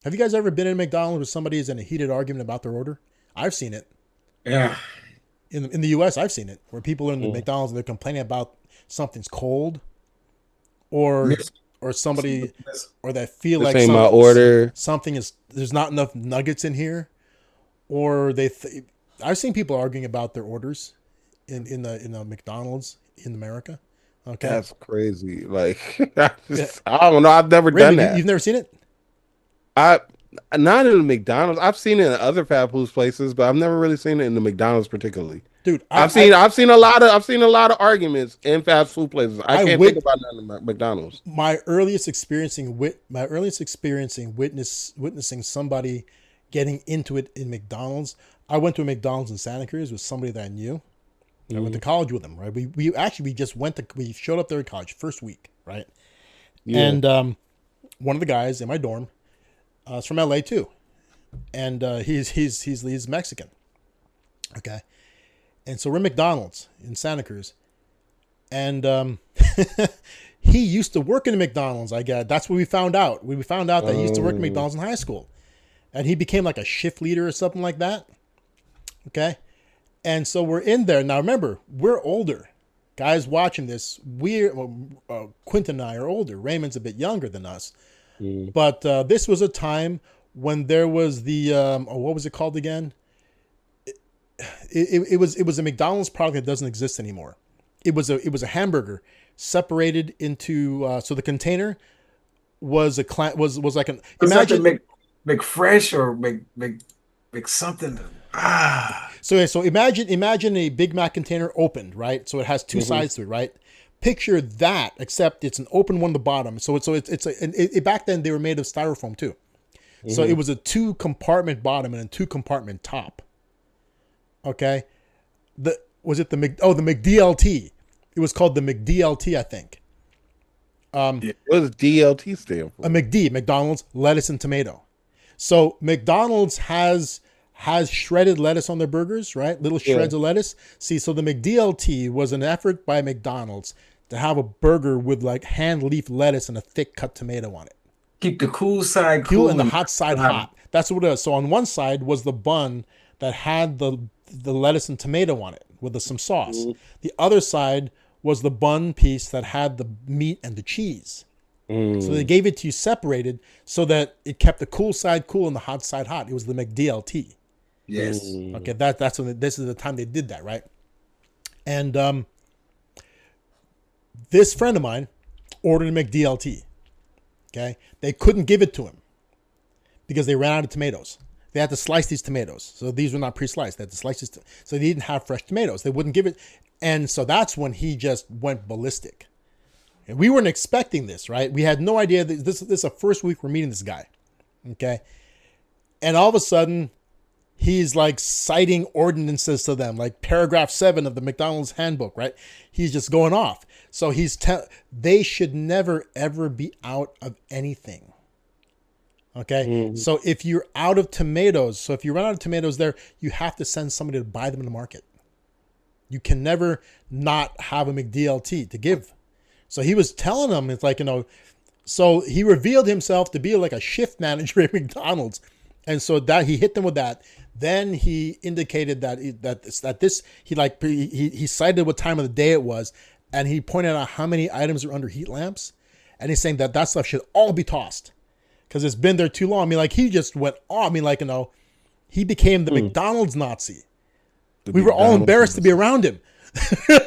Have you guys ever been in McDonald's where somebody is in a heated argument about their order? I've seen it. Yeah. In the US, I've seen it where people are in the Mm. McDonald's and they're complaining about something's cold or Miss, or somebody miss. or that feel This like ain't my order. something is there's not enough nuggets in here or I've seen people arguing about their orders in the McDonald's in America. Okay. That's crazy. Like, Yeah. I don't know. I've never done Raymond, that. you've never seen it? I not in the McDonald's. I've seen it in other fast food places, but I've never really seen it in the McDonald's particularly. Dude, I've seen a lot of arguments in fast food places. I I can't think wit about none in McDonald's. my earliest experiencing witnessing somebody getting into it in McDonald's. I went to a McDonald's in Santa Cruz with somebody that I knew. I went to college with them, right? We showed up there in college first week, right? Yeah. And one of the guys in my dorm is from LA too, and he's Mexican, okay. And so we're at McDonald's in Santa Cruz, and he used to work in a McDonald's. I guess that's what we found out. We found out that he used to work at McDonald's in high school, and he became like a shift leader or something like that. Okay. And so we're in there. Now, remember, we're older. Guys watching this, Quentin and I are older. Raymond's a bit younger than us. But this was a time when there was what was it called again? It was a McDonald's product that doesn't exist anymore. It was a hamburger separated into, so the container was was like an, Was that the imagine. McFresh or Mc something? Ah, So imagine a Big Mac container opened, right? So it has two sides to it, right? Picture that, except it's an open one at the bottom. Back then they were made of styrofoam too. So it was a two compartment bottom and a two compartment top. Okay, the McDLT? It was called the McDLT, I think. yeah. What does DLT stand A for? McDonald's lettuce and tomato. So McDonald's has shredded lettuce on their burgers, right? Little shreds of lettuce. See, so the McDLT was an effort by McDonald's to have a burger with like hand leaf lettuce and a thick cut tomato on it. Keep the cool side Cool cool and the and hot side hot. That's what it is. So on one side was the bun that had the lettuce and tomato on it with some sauce. The other side was the bun piece that had the meat and the cheese. So they gave it to you separated so that it kept the cool side cool and the hot side hot. It was the McDLT. Yes. Okay, that's when this is the time they did that, right? And this friend of mine ordered a McDLT. Okay, they couldn't give it to him because they ran out of tomatoes. They had to slice these tomatoes, so these were not pre-sliced. They had to slice these, so they didn't have fresh tomatoes. They wouldn't give it, and so that's when he just went ballistic. And we weren't expecting this, right? We had no idea that this is the first week we're meeting this guy. Okay, and all of a sudden, he's like citing ordinances to them, like paragraph 7 of the McDonald's handbook, right? He's just going off. So they should never ever be out of anything. Okay. So if you're out of tomatoes, so if you run out of tomatoes there, you have to send somebody to buy them in the market. You can never not have a McDLT to give. So he was telling them, it's like, so he revealed himself to be like a shift manager at McDonald's. And so that he hit them with that. Then he indicated he cited what time of the day it was, and he pointed out how many items are under heat lamps, and he's saying that stuff should all be tossed because it's been there too long. I mean, like he just went on. I mean, like he became the McDonald's Nazi. We were all embarrassed to be around him,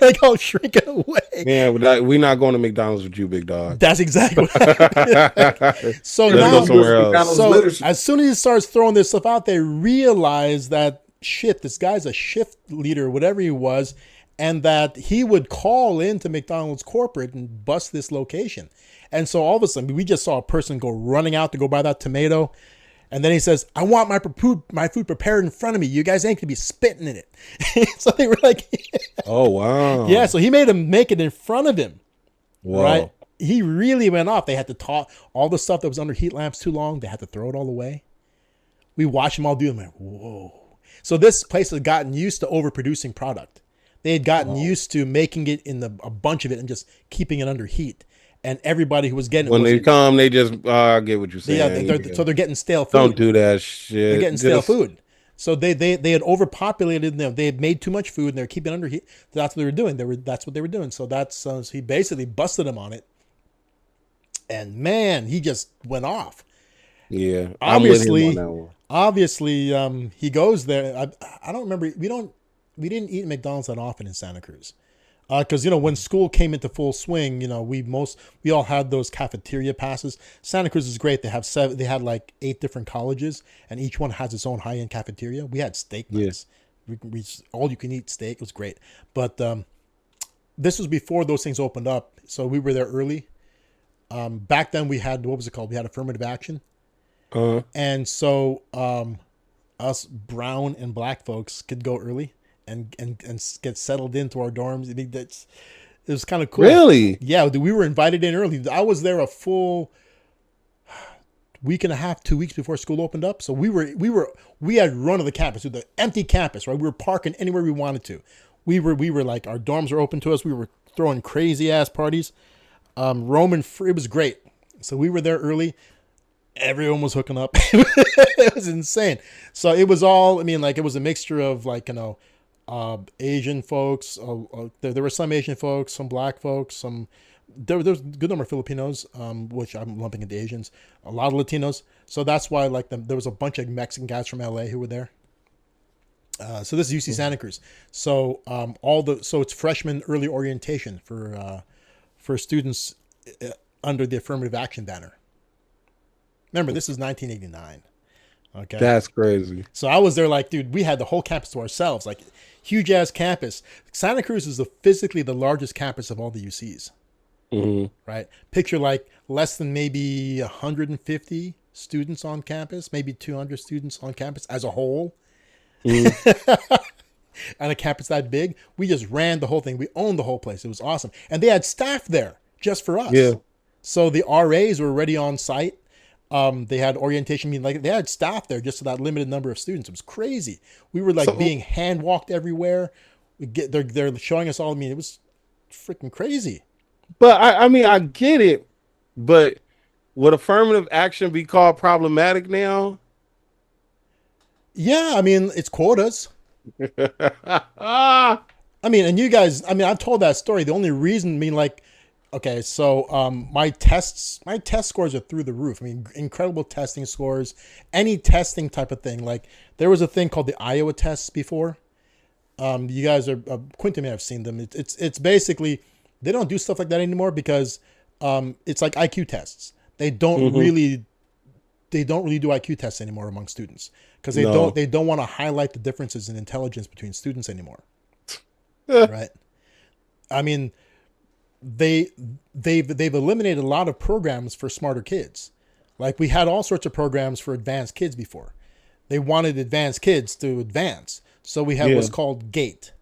like all shrinking away. Yeah, we're not going to McDonald's with you, big dog. That's exactly what happened. So Let's now, go somewhere else. so as soon as he starts throwing this stuff out, they realize that shit, this guy's a shift leader, whatever he was, and that he would call into McDonald's corporate and bust this location. And so all of a sudden, we just saw a person go running out to go buy that tomato. And then he says, I want my food prepared in front of me. You guys ain't gonna be spitting in it. So they were like, Oh, wow. yeah. So he made him make it in front of him. Whoa. Right? He really went off. They had to toss all the stuff that was under heat lamps too long. They had to throw it all away. We watched them all do it. I'm like, whoa. So this place has gotten used to overproducing product. They had gotten used to making it in a bunch of it and just keeping it under heat. And everybody who was getting it When was, they come, they just I get what you're yeah, saying. so they're getting stale food. Don't do that They're shit. getting stale food. So they had overpopulated them. They had made too much food and they're keeping it under heat. That's what they were doing. That's what they were doing. So so he basically busted him on it. And man, he just went off. Yeah, Obviously, I'm with him on that one. obviously, he goes there. I don't remember. We didn't eat McDonald's that often in Santa Cruz. Because when school came into full swing, we all had those cafeteria passes. Santa Cruz is great. They had like 8 different colleges, and each one has its own high end cafeteria. We had steak nights. We all you can eat steak. It was great. But this was before those things opened up, so we were there early. Back then we had, what was it called? We had affirmative action, and so us brown and black folks could go early and get settled into our dorms. I mean, it was kind of cool. Really? Yeah, we were invited in early. I was there a full week and a half, 2 weeks before school opened up. So we had run of the campus, the empty campus, right? We were parking anywhere we wanted to. We were like, our dorms were open to us. We were throwing crazy ass parties. Roman free. It was great. So we were there early. Everyone was hooking up. It was insane. So it was all, it was a mixture of Asian folks. There were some Asian folks, some black folks, there was a good number of Filipinos, which I'm lumping into Asians, a lot of Latinos. So that's why there was a bunch of Mexican guys from LA who were there. So this is UC Santa Cruz. So so it's freshman early orientation for students under the affirmative action banner. Remember, this is 1989. Okay. That's crazy. So I was there dude, we had the whole campus to ourselves, huge ass campus. Santa Cruz is physically the largest campus of all the UCs. Mm-hmm. Right. Picture less than maybe 150 students on campus, maybe 200 students on campus as a whole. Mm-hmm. And a campus that big, we just ran the whole thing. We owned the whole place. It was awesome. And they had staff there just for us. Yeah. So the RAs were already on site. They had orientation meeting, they had staff there just for that limited number of students. It was crazy. We were being hand walked everywhere. They're showing us all. It was freaking crazy. But I get it. But would affirmative action be called problematic now? Yeah, it's quotas. And you guys, I've told that story. The only reason, okay, so my test scores are through the roof. Incredible testing scores. Any testing type of thing. There was a thing called the Iowa tests before. You guys are Quinton may have seen them. It's basically, they don't do stuff like that anymore because it's like IQ tests. They don't really do IQ tests anymore among students because they don't want to highlight the differences in intelligence between students anymore. Right? They've eliminated a lot of programs for smarter kids. We had all sorts of programs for advanced kids before. They wanted advanced kids to advance. So we have what's called GATE,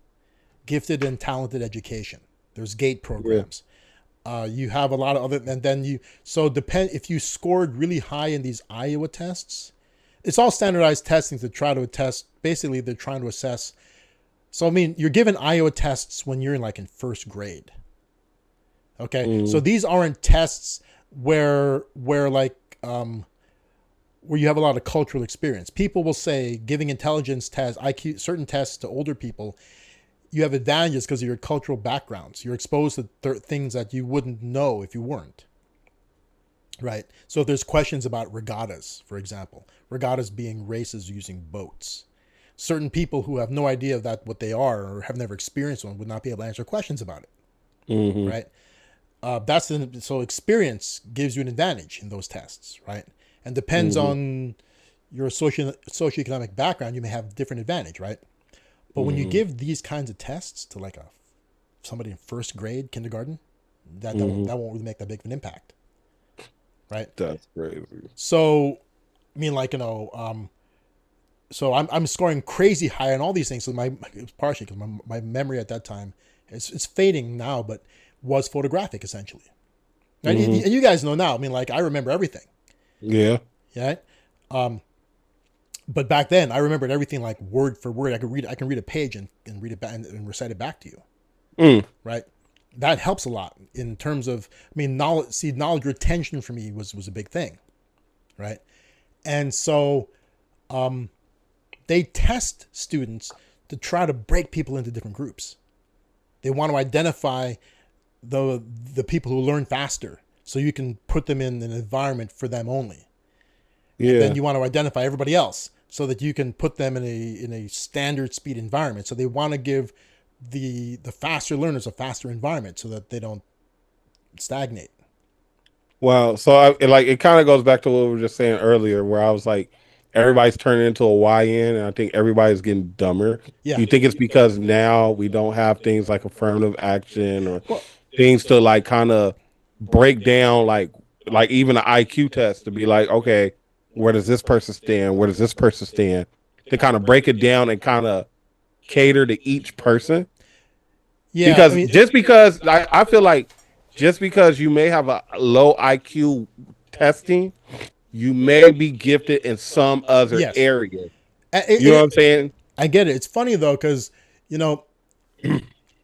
Gifted and Talented Education. There's GATE programs. You have a lot of other, and then if you scored really high in these Iowa tests, it's all standardized testing to try to test. Basically, they're trying to assess. So, you're given Iowa tests when you're in first grade. Okay. So these aren't tests where you have a lot of cultural experience. People will say giving intelligence tests, IQ, certain tests to older people, you have advantages because of your cultural backgrounds. You're exposed to things that you wouldn't know if you weren't. Right. So if there's questions about regattas, for example, regattas being races using boats, certain people who have no idea of what they are or have never experienced one would not be able to answer questions about it. Mm-hmm. Right. So experience gives you an advantage in those tests. Right. And depends on your socioeconomic background, you may have a different advantage. Right. But when you give these kinds of tests to somebody in first grade, kindergarten, that won't really make that big of an impact. Right. That's crazy. So, so I'm scoring crazy high on all these things. So it was partially because my memory at that time it's fading now, but was photographic essentially. Right? And you guys know now. I remember everything. Yeah. Yeah. But back then, I remembered everything like word for word. I can read a page and read it back and recite it back to you. Mm. Right. That helps a lot in terms of, I mean, knowledge retention for me was a big thing. Right. And so they test students to try to break people into different groups. They want to identify the people who learn faster, so you can put them in an environment for them only. Yeah. And then you want to identify everybody else so that you can put them in a standard speed environment. So they want to give the faster learners a faster environment so that they don't stagnate. Well, so it kind of goes back to what we were just saying earlier, where I was like, everybody's turning into a YN, and I think everybody's getting dumber. Yeah. Do you think it's because now we don't have things like affirmative action or Well, things to like kind of break down, like even an IQ test to be like, okay, where does this person stand? Where does this person stand? To kind of break it down and kind of cater to each person. yeah. Because I mean, just because I feel like just because you may have a low IQ testing, you may be gifted in some other Yes. area. You know what I'm saying? I get it. It's funny though, because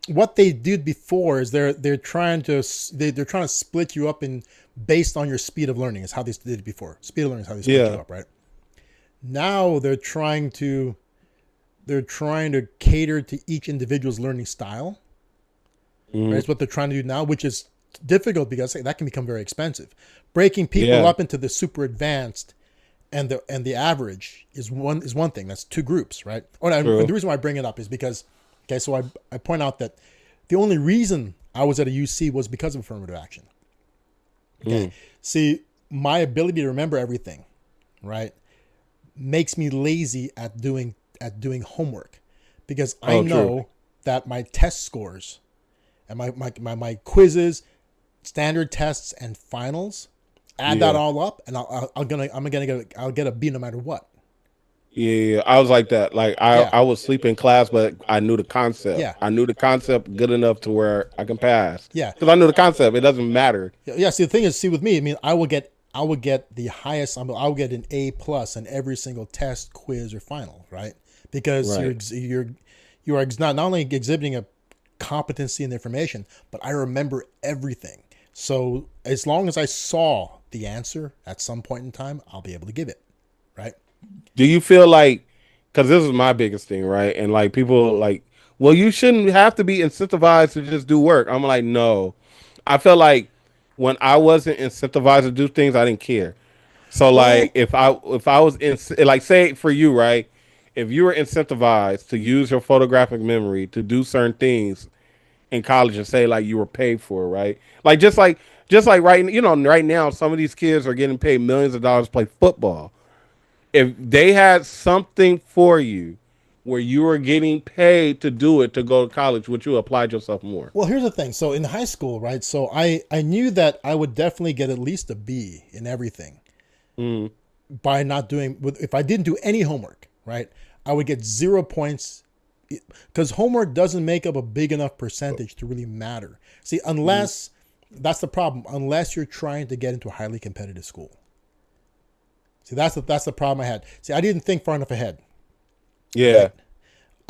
what they did before is they're trying to split you up in based on your speed of learning. Is how they did it before. Speed of learning is how they split you up, right? Now they're trying to cater to each individual's learning style. Right? That's what they're trying to do now, which is difficult because that can become very expensive. Breaking people up into the super advanced and the average is one thing. That's two groups, right? And the reason why I bring it up is because, okay, so I point out that the only reason I was at a UC was because of affirmative action. Okay. See, my ability to remember everything, right, makes me lazy at doing homework, because I know that my test scores and my quizzes, standard tests, and finals, add that all up, and I'll get a B no matter what. Yeah, I was like that. Like I would sleep in class, but I knew the concept. Yeah. I knew the concept good enough to where I can pass. Yeah. Because I knew the concept. It doesn't matter. Yeah. See, the thing is, with me, I mean, I will get the highest. I'll get an A+ on every single test, quiz, or final, right? Because you are not only exhibiting a competency in information, but I remember everything. So as long as I saw the answer at some point in time, I'll be able to give it, right? Do you feel like, because this is my biggest thing, right? And like people like, well, you shouldn't have to be incentivized to just do work. I'm like, no. I feel like when I wasn't incentivized to do things, I didn't care. So like if I was like, say for you, right? If you were incentivized to use your photographic memory to do certain things in college and say like you were paid for it, right? Like just like right, right now some of these kids are getting paid millions of dollars to play football. If they had something for you where you were getting paid to do it to go to college, would you applied yourself more? Well, here's the thing. So in high school, right? So I knew that I would definitely get at least a B in everything by not doing, if I didn't do any homework, right? I would get 0 points, because homework doesn't make up a big enough percentage to really matter. See, unless that's the problem, unless you're trying to get into a highly competitive school. See, that's the problem I had. See, I didn't think far enough ahead. Yeah. Right?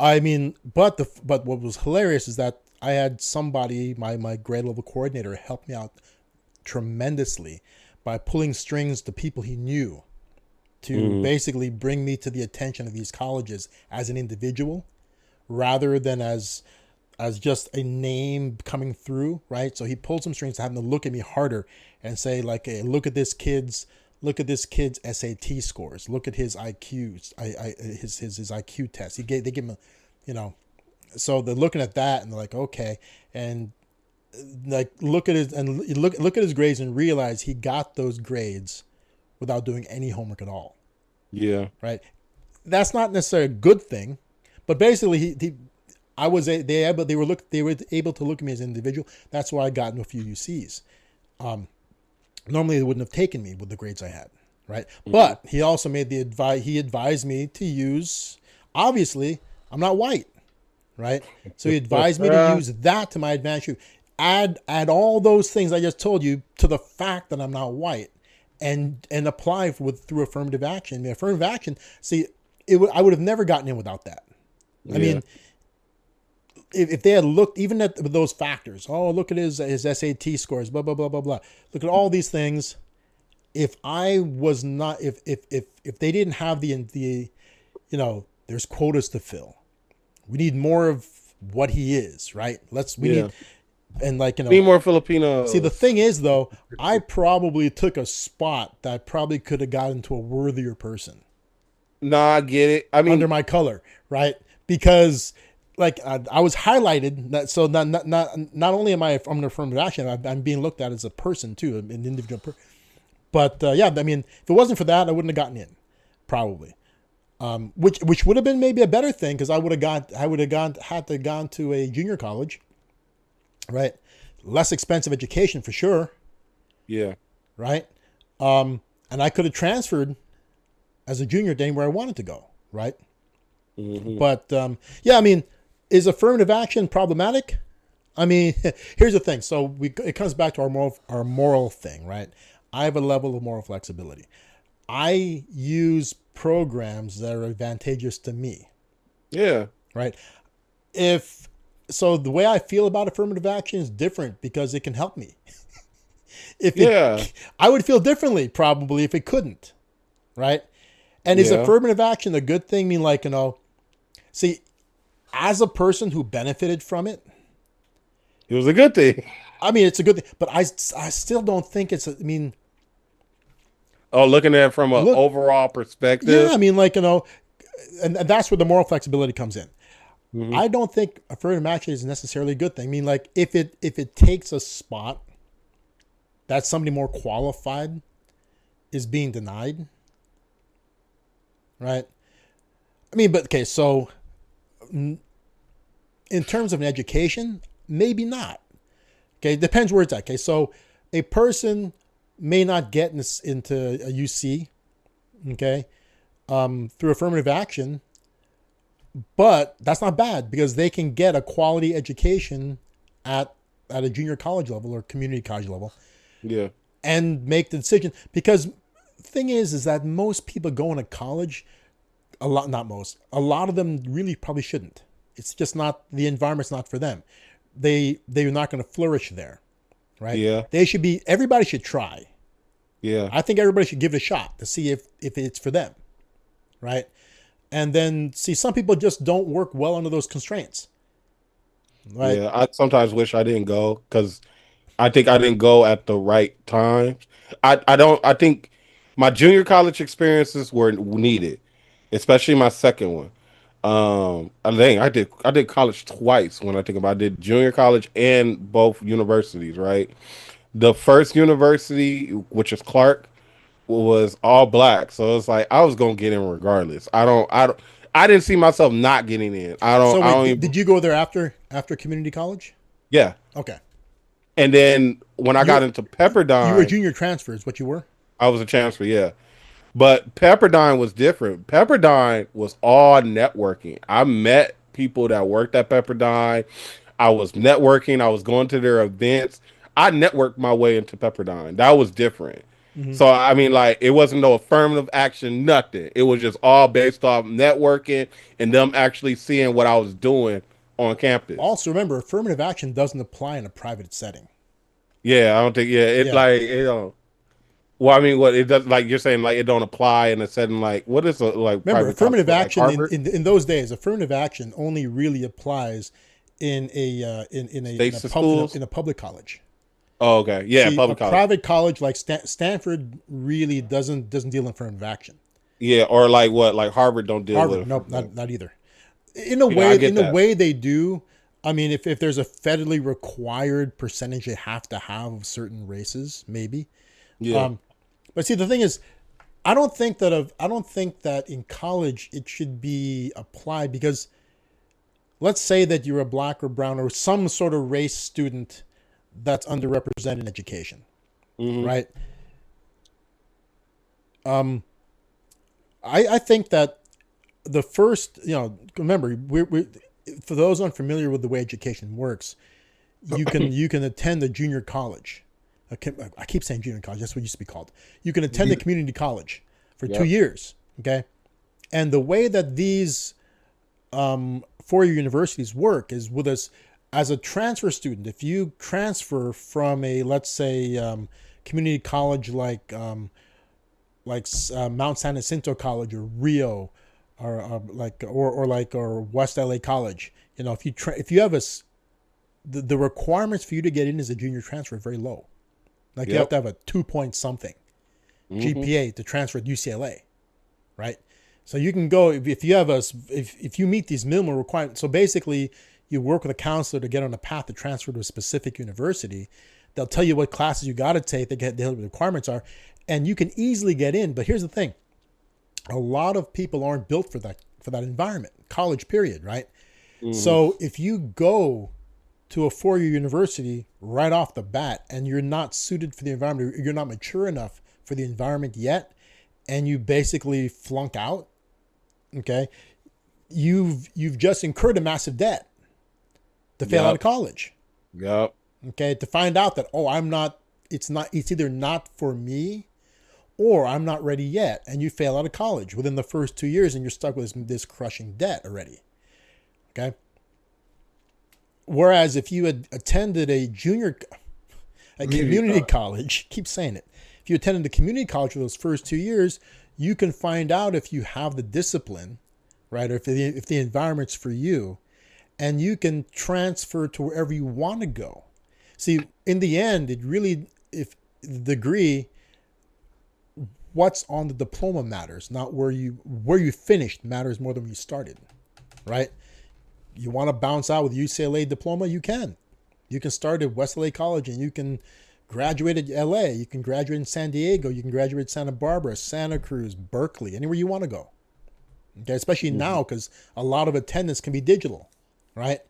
I mean, but what was hilarious is that I had somebody, my grade level coordinator, help me out tremendously by pulling strings to people he knew to basically bring me to the attention of these colleges as an individual, rather than as just a name coming through, right? So he pulled some strings to have them to look at me harder and say, like, hey, look at this kid's SAT scores. Look at his IQs, his IQ test. They give him so they're looking at that and they're like, okay, and like look at his grades and realize he got those grades without doing any homework at all. Yeah. Right. That's not necessarily a good thing, but basically they were able to look at me as an individual. That's why I got into a few UCs. Normally they wouldn't have taken me with the grades I had, right? But he also made he advised me to use, obviously I'm not white, right? So he advised me to use that to my advantage. Add all those things I just told you to the fact that I'm not white, and apply through affirmative action. I mean, affirmative action, see, I would have never gotten in without that. I mean, if they had looked even at those factors, oh, look at his SAT scores, blah, blah, blah, blah, blah. Look at all these things. If I was not, if they didn't have the, there's quotas to fill. We need more of what he is, right? We need, and need more Filipinos. See, the thing is though, I probably took a spot that probably could have gotten to a worthier person. No, I get it. I mean, under my color, right? Because like I was highlighted that, so not only am I from an affirmative action, I'm being looked at as a person too, an individual person. But yeah, I mean, if it wasn't for that, I wouldn't have gotten in, probably. Which would have been maybe a better thing because I would have had to gone to a junior college, right? Less expensive education for sure. Yeah. Right. And I could have transferred as a junior to anywhere I wanted to go. Right. Mm-hmm. But yeah, I mean, is affirmative action problematic? I mean, here's the thing. So it comes back to our moral thing, right? I have a level of moral flexibility. I use programs that are advantageous to me. Yeah. Right. So the way I feel about affirmative action is different because it can help me. I would feel differently probably if it couldn't. Right. And is affirmative action a good thing? I mean, like, see, as a person who benefited from it, it was a good thing. I mean, it's a good thing, but I still don't think looking at it from an overall perspective. Yeah, I mean, like, and that's where the moral flexibility comes in. Mm-hmm. I don't think affirmative action is necessarily a good thing. I mean, like, if it takes a spot that somebody more qualified is being denied, right? I mean, but okay, so in terms of an education, maybe not. Okay, it depends where it's at. Okay, so a person may not get into a UC, okay, through affirmative action, but that's not bad because they can get a quality education at a junior college level or community college level. Yeah. And make the decision because the thing is that most people going to college, a lot of them really probably shouldn't. It's just not, the environment's not for them. They're not going to flourish there. Right? Yeah. Everybody should try. Yeah. I think everybody should give it a shot to see if it's for them. Right? And then see, some people just don't work well under those constraints. Right? Yeah. I sometimes wish I didn't go because I think I didn't go at the right time. I think my junior college experiences were needed, especially my second one. I did college twice when I think about it. I did junior college and both universities, right? The first university, which is Clark, was all black. So it's like I was gonna get in regardless. I didn't see myself not getting in. Did you go there after community college? Yeah. Okay. And then when I got into Pepperdine, you were a junior transfer, is what you were? I was a transfer, yeah. But Pepperdine was different. Pepperdine was all networking. I met people that worked at Pepperdine. I was networking. I was going to their events. I networked my way into Pepperdine. That was different. Mm-hmm. So, I mean, like, it wasn't no affirmative action, nothing. It was just all based off networking and them actually seeing what I was doing on campus. Also, remember, affirmative action doesn't apply in a private setting. Yeah, I don't think, like, it don't. Well, I mean, what it does, like you're saying, like it don't apply in a setting like what is like? Remember, affirmative action in those days, affirmative action only really applies in a public college. Oh, okay, yeah, public college. Private college like Stanford really doesn't deal in affirmative action. Yeah, or like what? Like Harvard don't deal with it. Nope, not either. In a way, they do. I mean, if there's a federally required percentage they have to have of certain races, maybe. Yeah. But see, the thing is, I don't think that in college it should be applied because let's say that you're a black or brown or some sort of race student that's underrepresented in education, right? I think that the first, remember, we for those unfamiliar with the way education works, you can attend a junior college. I keep saying junior college. That's what it used to be called. You can attend a community college for 2 years. Okay. And the way that these four-year universities work is with us as a transfer student. If you transfer from a, let's say, community college like Mount San Jacinto College or Rio, or West LA College, if you have the requirements for you to get in as a junior transfer are very low. Like you have to have a 2 point something GPA to transfer at UCLA, right? So you can go if you have if you meet these minimum requirements. So basically, you work with a counselor to get on a path to transfer to a specific university. They'll tell you what classes you got to take. They get the requirements are, and you can easily get in. But here's the thing: a lot of people aren't built for that environment, college period, right? So if you go to a four-year university right off the bat and you're not suited for the environment, you're not mature enough for the environment yet, and you basically flunk out, okay, you've just incurred a massive debt to fail out of college. Yep. Okay, to find out that, it's either not for me or I'm not ready yet, and you fail out of college within the first 2 years and you're stuck with this crushing debt already. Okay. Whereas if you had attended a community college, keep saying it. If you attended a community college for those first 2 years, you can find out if you have the discipline, right? Or if the environment's for you, and you can transfer to wherever you want to go. See, in the end, if the degree, what's on the diploma matters, not where you finished matters more than where you started, right? You want to bounce out with UCLA diploma, you can. You can start at West LA College and you can graduate at LA. You can graduate in San Diego. You can graduate in Santa Barbara, Santa Cruz, Berkeley, anywhere you want to go. Okay, especially now because a lot of attendance can be digital, right?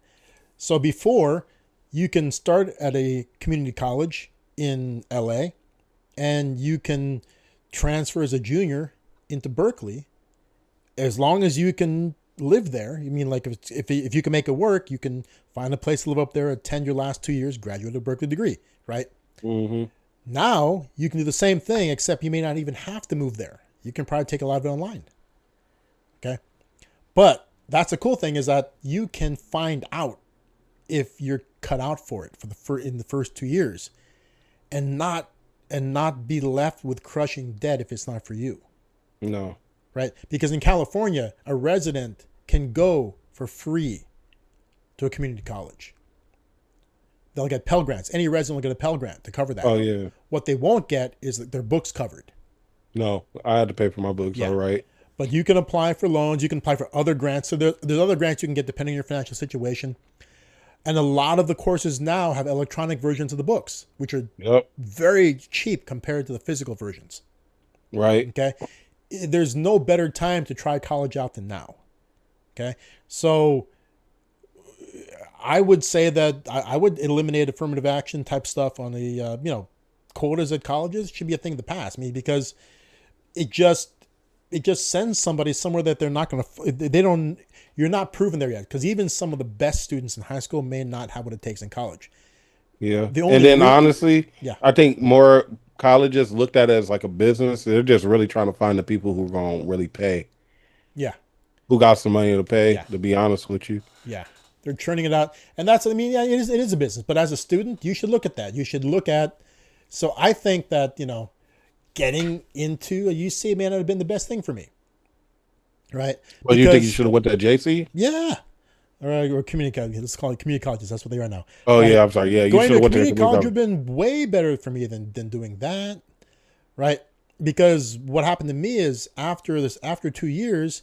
So before, you can start at a community college in LA and you can transfer as a junior into Berkeley as long as you can live there. I mean, like if you can make it work, you can find a place to live up there, attend your last 2 years, graduate a Berkeley degree, right? Now you can do the same thing, except you may not even have to move there. You can probably take a lot of it online. Okay. But that's the cool thing is that you can find out if you're cut out for it in the first 2 years and not be left with crushing debt if it's not for you. No. Right? Because in California, a resident can go for free to a community college. They'll get Pell Grants. Any resident will get a Pell Grant to cover that. Oh, yeah. What they won't get is their books covered. No, I had to pay for my books, all right. But you can apply for loans. You can apply for other grants. So there's other grants you can get depending on your financial situation. And a lot of the courses now have electronic versions of the books, which are very cheap compared to the physical versions. Right. Okay. There's no better time to try college out than now. Okay. So I would say that I would eliminate affirmative action type stuff on the, quotas at colleges should be a thing of the past. I mean, because it just sends somebody somewhere that they're not going to, you're not proven there yet. Because even some of the best students in high school may not have what it takes in college. Yeah. And then honestly, I think more colleges looked at it as like a business. They're just really trying to find the people who are going to really pay. Yeah. Who got some money to pay, to be honest with you. Yeah. They're churning it out. And that's, it is a business. But as a student, you should look at that. You should look at, so I think that, getting into a UC may not have been the best thing for me. Right? Well, you think you should have went to a JC? Yeah. Or community college. Let's call it community colleges. That's what they are now. Oh, right? Yeah. I'm sorry. Yeah. You going to community college would have been way better for me than doing that. Right? Because what happened to me is after 2 years,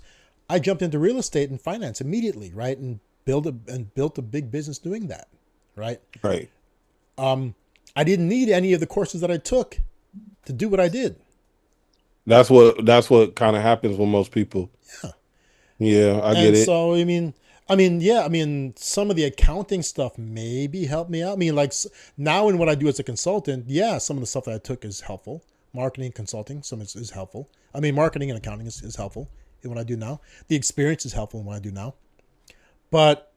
I jumped into real estate and finance immediately. Right? And built a big business doing that. Right? Right. I didn't need any of the courses that I took to do what I did. That's what kind of happens with most people. Yeah. Yeah, I get it. So, some of the accounting stuff maybe helped me out. I mean, like now in what I do as a consultant, some of the stuff that I took is helpful. Marketing, consulting, some is helpful. I mean, marketing and accounting is helpful in what I do now. The experience is helpful in what I do now. But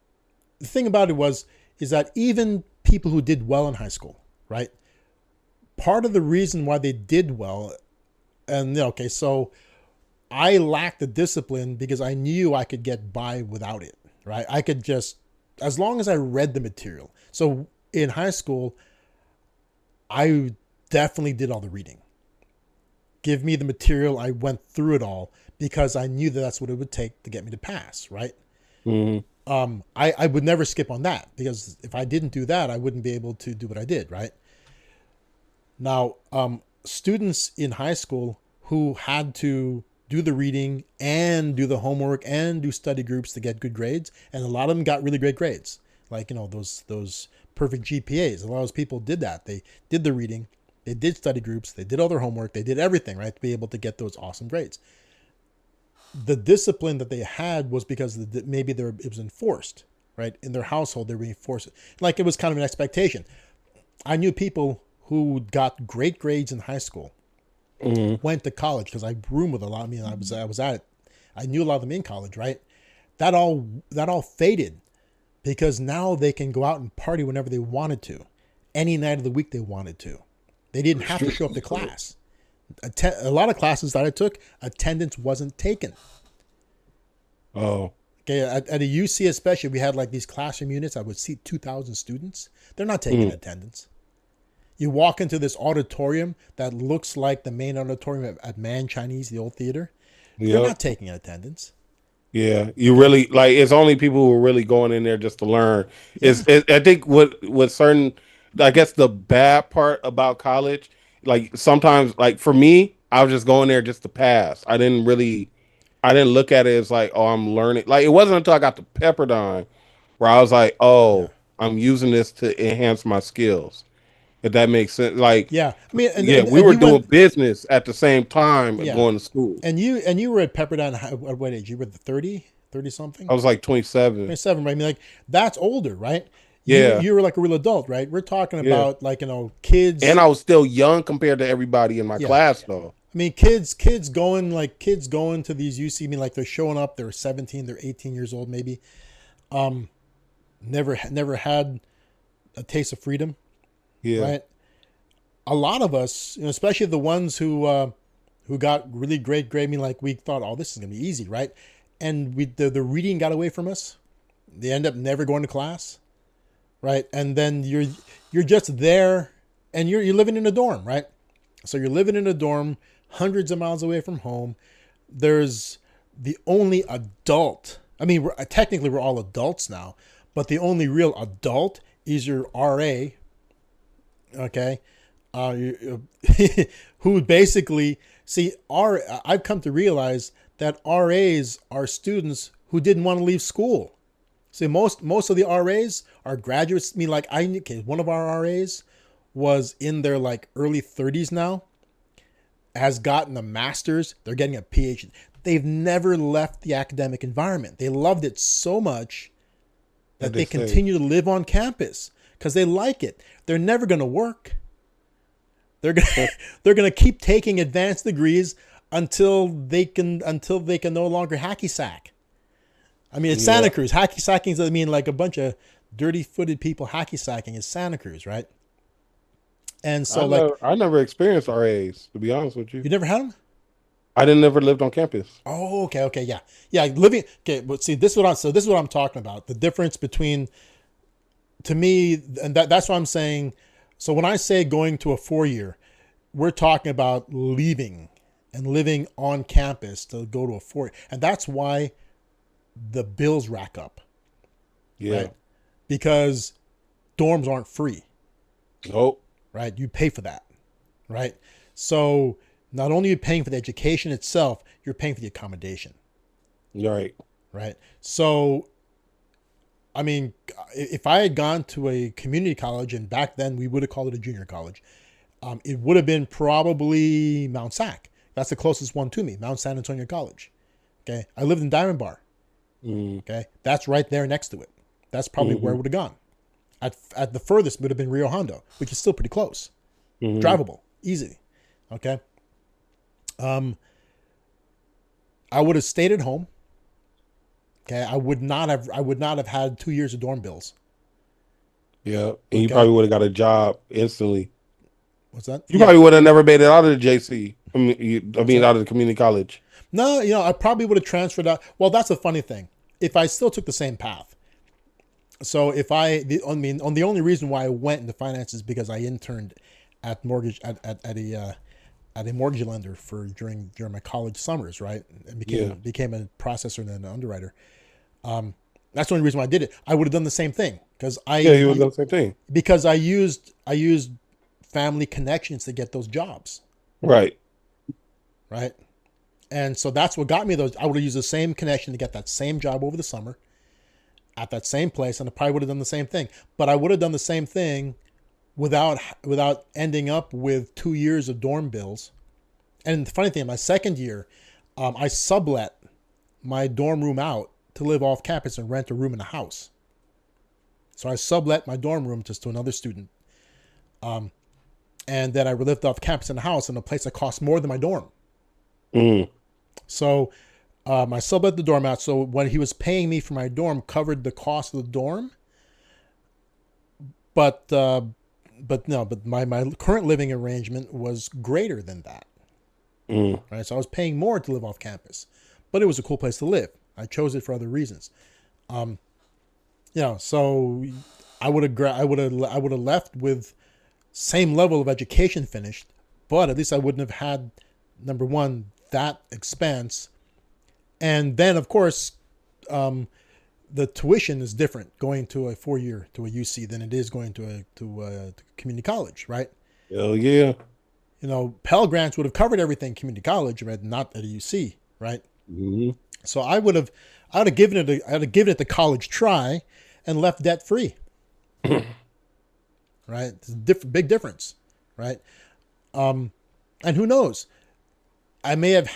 the thing about it is that even people who did well in high school, right? Part of the reason why they did well, and so I lacked the discipline because I knew I could get by without it, right? I could just, as long as I read the material. So in high school, I definitely did all the reading. Give me the material, I went through it all because I knew that that's what it would take to get me to pass, right? Mm-hmm. I would never skip on that because if I didn't do that, I wouldn't be able to do what I did, right? Now, students in high school who had to do the reading and do the homework and do study groups to get good grades, and a lot of them got really great grades, like those perfect GPAs. A lot of those people did that. They did the reading, they did study groups, they did all their homework, they did everything, right, to be able to get those awesome grades. The discipline that they had was because maybe it was enforced, right? In their household, they were enforced. Like it was kind of an expectation. I knew people who got great grades in high school, went to college because I roomed with a lot. I mean, I was at it. I knew a lot of them in college, right? That all faded because now they can go out and party whenever they wanted to, any night of the week they wanted to. They didn't have to show up to class. A lot of classes that I took, attendance wasn't taken. Oh. Okay, at a UC especially, we had like these classroom units. I would seat 2,000 students. They're not taking attendance. You walk into this auditorium that looks like the main auditorium at Man Chinese, the old theater. They're not taking attendance. Yeah, you really like. It's only people who are really going in there just to learn. Yeah. I think what certain, I guess the bad part about college, like sometimes, like for me, I was just going there just to pass. I didn't look at it as like, oh, I'm learning. Like it wasn't until I got to Pepperdine where I was like, Yeah. oh, I'm using this to enhance my skills. If that makes sense. Like, Yeah. I mean, yeah, we and were you doing went, business at the same time yeah. going to school. And you were at Pepperdine at what age? You were the 30 I something? was like 27. 27, right? I mean, like, that's older, right? Yeah. You were like a real adult, right? We're talking Yeah. about like, kids. And I was still young compared to everybody in my Yeah. class, though. I mean, kids going to these UC, I mean, like they're showing up, they're 17, they're 18 years old, maybe. Never had a taste of freedom, Yeah. right? A lot of us, especially the ones who got really great grade, I mean, like we thought, oh, this is gonna be easy, right? And the reading got away from us. They end up never going to class, right? And then you're just there, and you're living in a dorm, right? So you're living in a dorm, hundreds of miles away from home. There's the only adult. I mean, technically we're all adults now, but the only real adult is your RA. Okay, who basically I've come to realize that RAs are students who didn't want to leave school. See, most of the RAs are graduates. I mean, like one of our RAs was in their like early 30s now, has gotten a master's. They're getting a PhD. They've never left the academic environment. They loved it so much that they continue to live on campus because they like it. They're never going to work. They're going to keep taking advanced degrees until they can no longer hacky sack. I mean, it's Santa Cruz. Hacky sacking is, I mean, like a bunch of dirty-footed people hacky sacking is Santa Cruz, right? And so, I never experienced RAs, to be honest with you. You never had them? I didn't never lived on campus. Oh, okay, yeah. Living. Okay, but see, this is what I'm talking about. The difference between, to me, and that's what I'm saying. So when I say going to a 4-year, we're talking about leaving and living on campus to go to a 4-year, and that's why the bills rack up. Yeah. Right? Because dorms aren't free. Nope. Right? You pay for that. Right? So not only are you paying for the education itself, you're paying for the accommodation. Right. Right? So, I mean, if I had gone to a community college, and back then we would have called it a junior college, it would have been probably Mount Sac. That's the closest one to me, Mount San Antonio College. Okay? I lived in Diamond Bar. Okay? That's right there next to it. That's probably where I would have gone. At the furthest would have been Rio Hondo, which is still pretty close. Drivable, easy. Okay. I would have stayed at home. Okay. I would not have had 2 years of dorm bills. Yeah. And you probably would have got a job instantly. What's that? You probably would have never made it out of the JC. Out of the community college. No, I probably would have transferred out. Well, that's a funny thing. If I still took the same path. So the only reason why I went into finance is because I interned at a mortgage lender during my college summers, right? And became a processor and then an underwriter. That's the only reason why I did it. I would have done the same thing because you would have done the same thing because I used family connections to get those jobs. Right. And so that's what got me those. I would have used the same connection to get that same job over the summer at that same place, and I probably would have done the same thing. But I would have done the same thing without ending up with 2 years of dorm bills. And the funny thing, my second year, I sublet my dorm room out to live off campus and rent a room in a house. So I sublet my dorm room just to another student. And then I lived off campus in a house in a place that cost more than my dorm. So I sublet the dorm out. So what he was paying me for my dorm covered the cost of the dorm. But my current living arrangement was greater than that. Right. So I was paying more to live off campus, but it was a cool place to live. I chose it for other reasons. So I would have left with same level of education finished, but at least I wouldn't have had, number one, that expense. And then of course, the tuition is different going to a 4-year to a UC than it is going to a community college, right? Hell yeah. Pell Grants would have covered everything community college, right? Not at a UC, right? Mm-hmm. So I would have given it the college try and left debt free. Right? It's a big difference, right? And who knows? I may have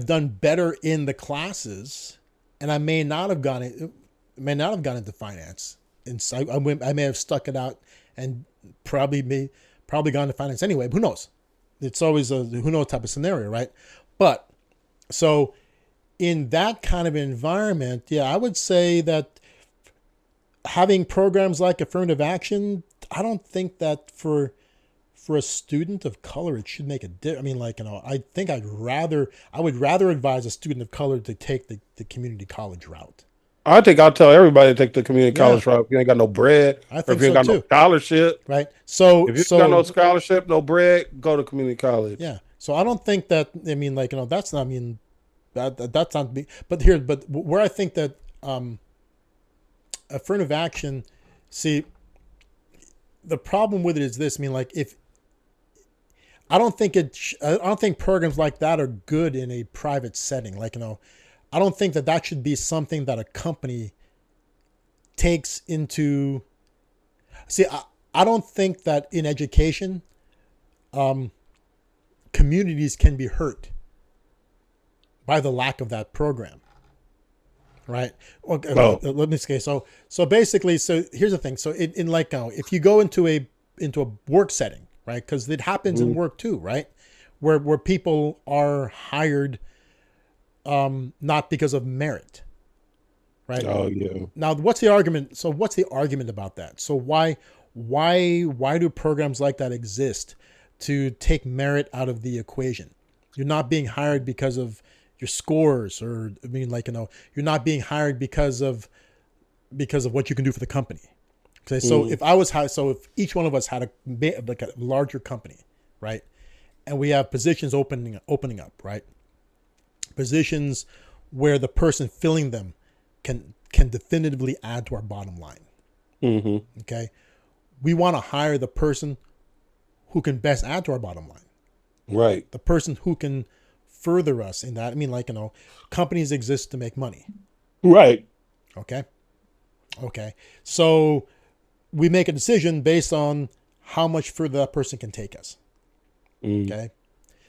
done better in the classes, and I may not have gone into finance. And so I may have stuck it out and probably gone to finance anyway. But who knows? It's always a who knows type of scenario, right? But so in that kind of environment, yeah, I would say that having programs like affirmative action, I don't think that for a student of color, it should make a difference. I mean, I think I would rather advise a student of color to take the community college route. I think I'll tell everybody to take the community college route. If you ain't got no bread, I think if you ain't got no scholarship, right? So if you got no scholarship, no bread, go to community college. Yeah. So I don't think that. I mean, that's not. I mean, that's not me. But where I think that affirmative action. See, the problem with it is this. I mean, I don't think programs like that are good in a private setting. I don't think that should be something that a company takes into. See, I don't think that in education, communities can be hurt by the lack of that program. Right. Okay. Oh. Let me say so basically. So here's the thing. So if you go into a work setting, right? Because it happens in work too, right? Where people are hired not because of merit, right? Oh yeah. Now, what's the argument? So what's the argument about that? So why do programs like that exist to take merit out of the equation? You're not being hired because of your scores, or you're not being hired because of what you can do for the company. Okay, so if each one of us had a larger company, right, and we have positions opening up, right, positions where the person filling them can definitively add to our bottom line. Mm-hmm. Okay, we want to hire the person who can best add to our bottom line, right? The person who can further us in that. I mean, companies exist to make money, right? Okay. So we make a decision based on how much further that person can take us. Okay.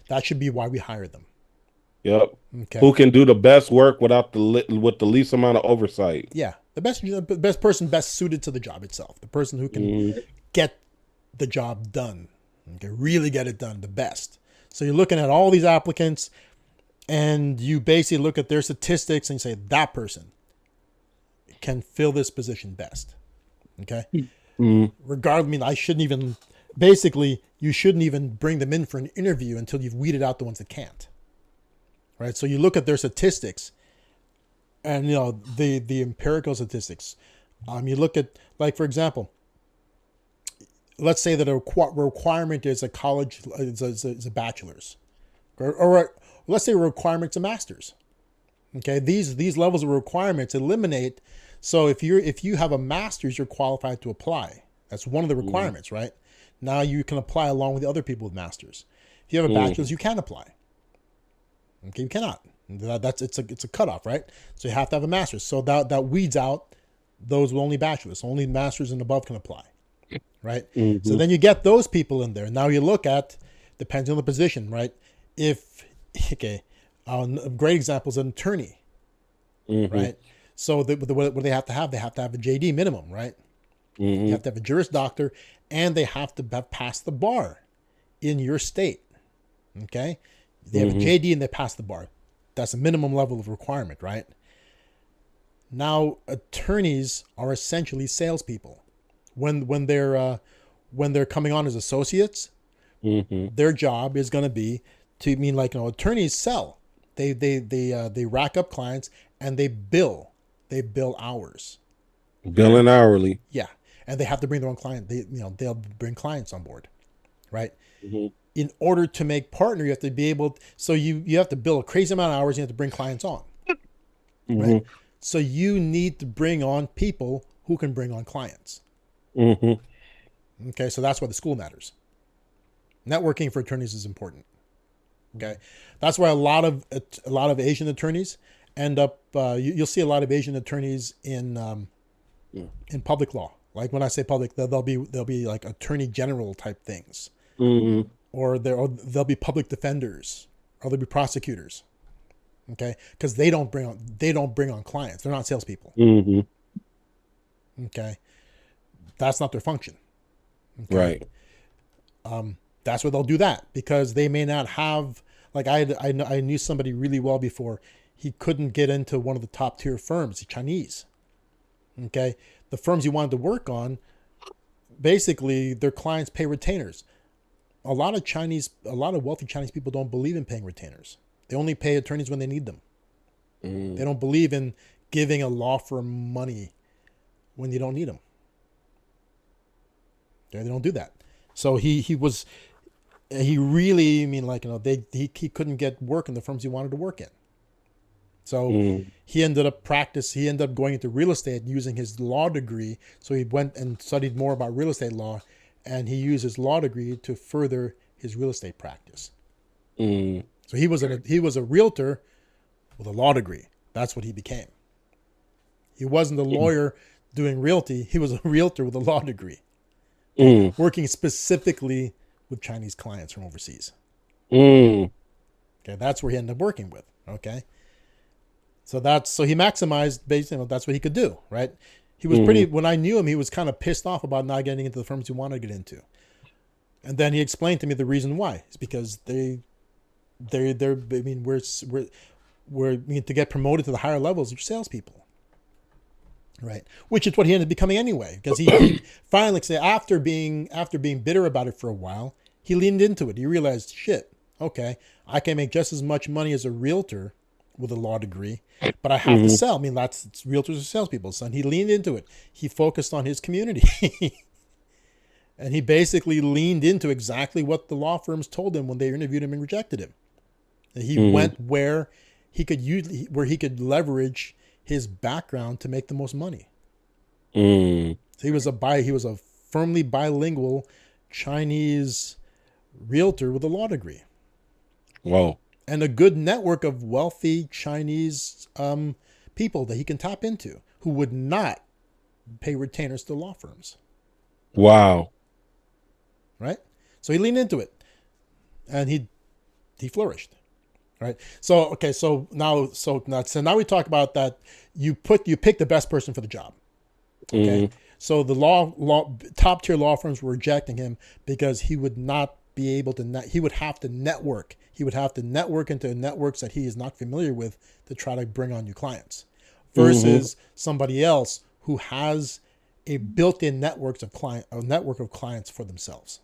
That should be why we hire them. Yep. Okay. Who can do the best work with the least amount of oversight? Yeah. The best person best suited to the job itself. The person who can get the job done. Okay. Really get it done the best. So you're looking at all these applicants and you basically look at their statistics and you say that person can fill this position best. Okay. Regardless, I mean, you shouldn't even bring them in for an interview until you've weeded out the ones that can't. right? So you look at their statistics, and the empirical statistics. You look at, like, for example, let's say that a requirement is a college is a bachelor's, or let's say a requirement is a master's. Okay, these levels of requirements eliminate. So if you have a master's, you're qualified to apply. That's one of the requirements, right? Now you can apply along with the other people with masters. If you have a bachelor's, you can't apply. Okay, you cannot. It's a cutoff, right? So you have to have a master's. So that weeds out those with only bachelors. Only masters and above can apply, right? So then you get those people in there. Now you look at, depends on the position, right? A great example is an attorney, right? So what they have to have? They have to have a JD minimum, right? You have to have a Juris Doctor, and they have to have passed the bar in your state. Okay, they have a JD and they pass the bar. That's a minimum level of requirement, right? Now, attorneys are essentially salespeople. When they're coming on as associates, their job is going to be to mean, like, attorneys sell. They rack up clients and they bill. They bill hours. Billing hourly. Yeah, and they have to bring their own client. They'll bring clients on board, right? In order to make partner, you have to be able. So you have to bill a crazy amount of hours. You have to bring clients on, right? So you need to bring on people who can bring on clients. Okay, so that's why the school matters. Networking for attorneys is important. Okay, that's why a lot of Asian attorneys end up. You'll see a lot of Asian attorneys in public law. Like, when I say public, they'll be like attorney general type things, or they'll be public defenders, or they'll be prosecutors. Okay, because they don't bring on clients. They're not salespeople. Okay, that's not their function. Okay? Right. That's where they'll do that, because they may not have, like, I knew somebody really well before. He couldn't get into one of the top tier firms, Chinese. Okay, the firms he wanted to work on, basically their clients pay retainers. A lot of wealthy Chinese people don't believe in paying retainers. They only pay attorneys when they need them. They don't believe in giving a law firm money when you don't need them. Okay, they don't do that. So he really, he couldn't get work in the firms he wanted to work in. So he ended up going into real estate using his law degree. So he went and studied more about real estate law, and he used his law degree to further his real estate practice. So he was a realtor with a law degree. That's what he became. He wasn't a lawyer doing realty. He was a realtor with a law degree, working specifically with Chinese clients from overseas. Okay, that's where he ended up working with. Okay, so he maximized basically. That's what he could do, right? He was when I knew him, he was kind of pissed off about not getting into the firms he wanted to get into, and then he explained to me the reason why. It's because to get promoted to the higher levels, you're salespeople, right? Which is what he ended up becoming anyway, because he finally, after being bitter about it for a while, he leaned into it. He realized, shit, okay, I can make just as much money as a realtor with a law degree, but I have to sell. That's realtors are salespeople. So he leaned into it. He focused on his community. And he basically leaned into exactly what the law firms told him when they interviewed him and rejected him. He went where he could leverage his background to make the most money. So he was a firmly bilingual Chinese realtor with a law degree. Wow. And a good network of wealthy Chinese people that he can tap into who would not pay retainers to law firms. Wow. Right? So he leaned into it, and he flourished. Right? So now we talk about that. You pick the best person for the job. Okay. So the top tier law firms were rejecting him because he would not be able to. He would have to network. He would have to network into networks that he is not familiar with to try to bring on new clients, versus somebody else who has a built-in network of clients for themselves.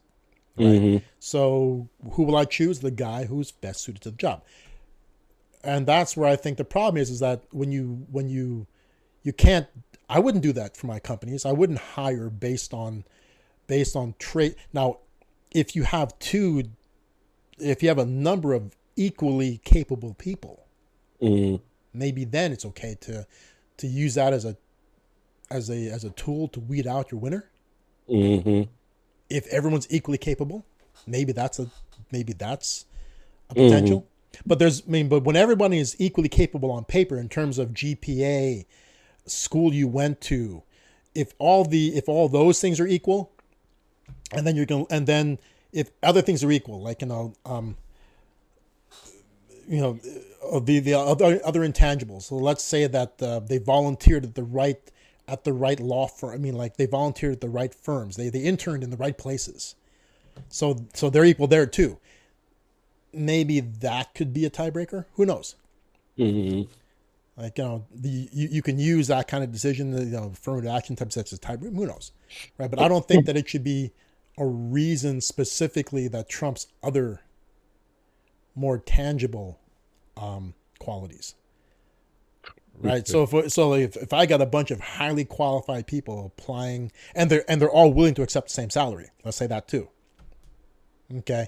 Right. So who will I choose? The guy who's best suited to the job. And that's where I think the problem is that you can't. I wouldn't do that for my companies. I wouldn't hire based on trait. Now, if you have a number of equally capable people, maybe then it's okay to use that as a tool to weed out your winner. If everyone's equally capable, maybe that's a potential. But but when everybody is equally capable on paper in terms of GPA, school you went to, if all those things are equal, and then if other things are equal, like the other intangibles. So let's say that they volunteered at the right law firm. I mean, like they volunteered at the right firms. They interned in the right places. So they're equal there too. Maybe that could be a tiebreaker. Who knows? Like, you can use that kind of decision, affirmative action type such as tiebreaker. Who knows, right? But I don't think that it should be a reason specifically that trumps other more tangible qualities, right? So if I got a bunch of highly qualified people applying, and they're all willing to accept the same salary, let's say that too. Okay.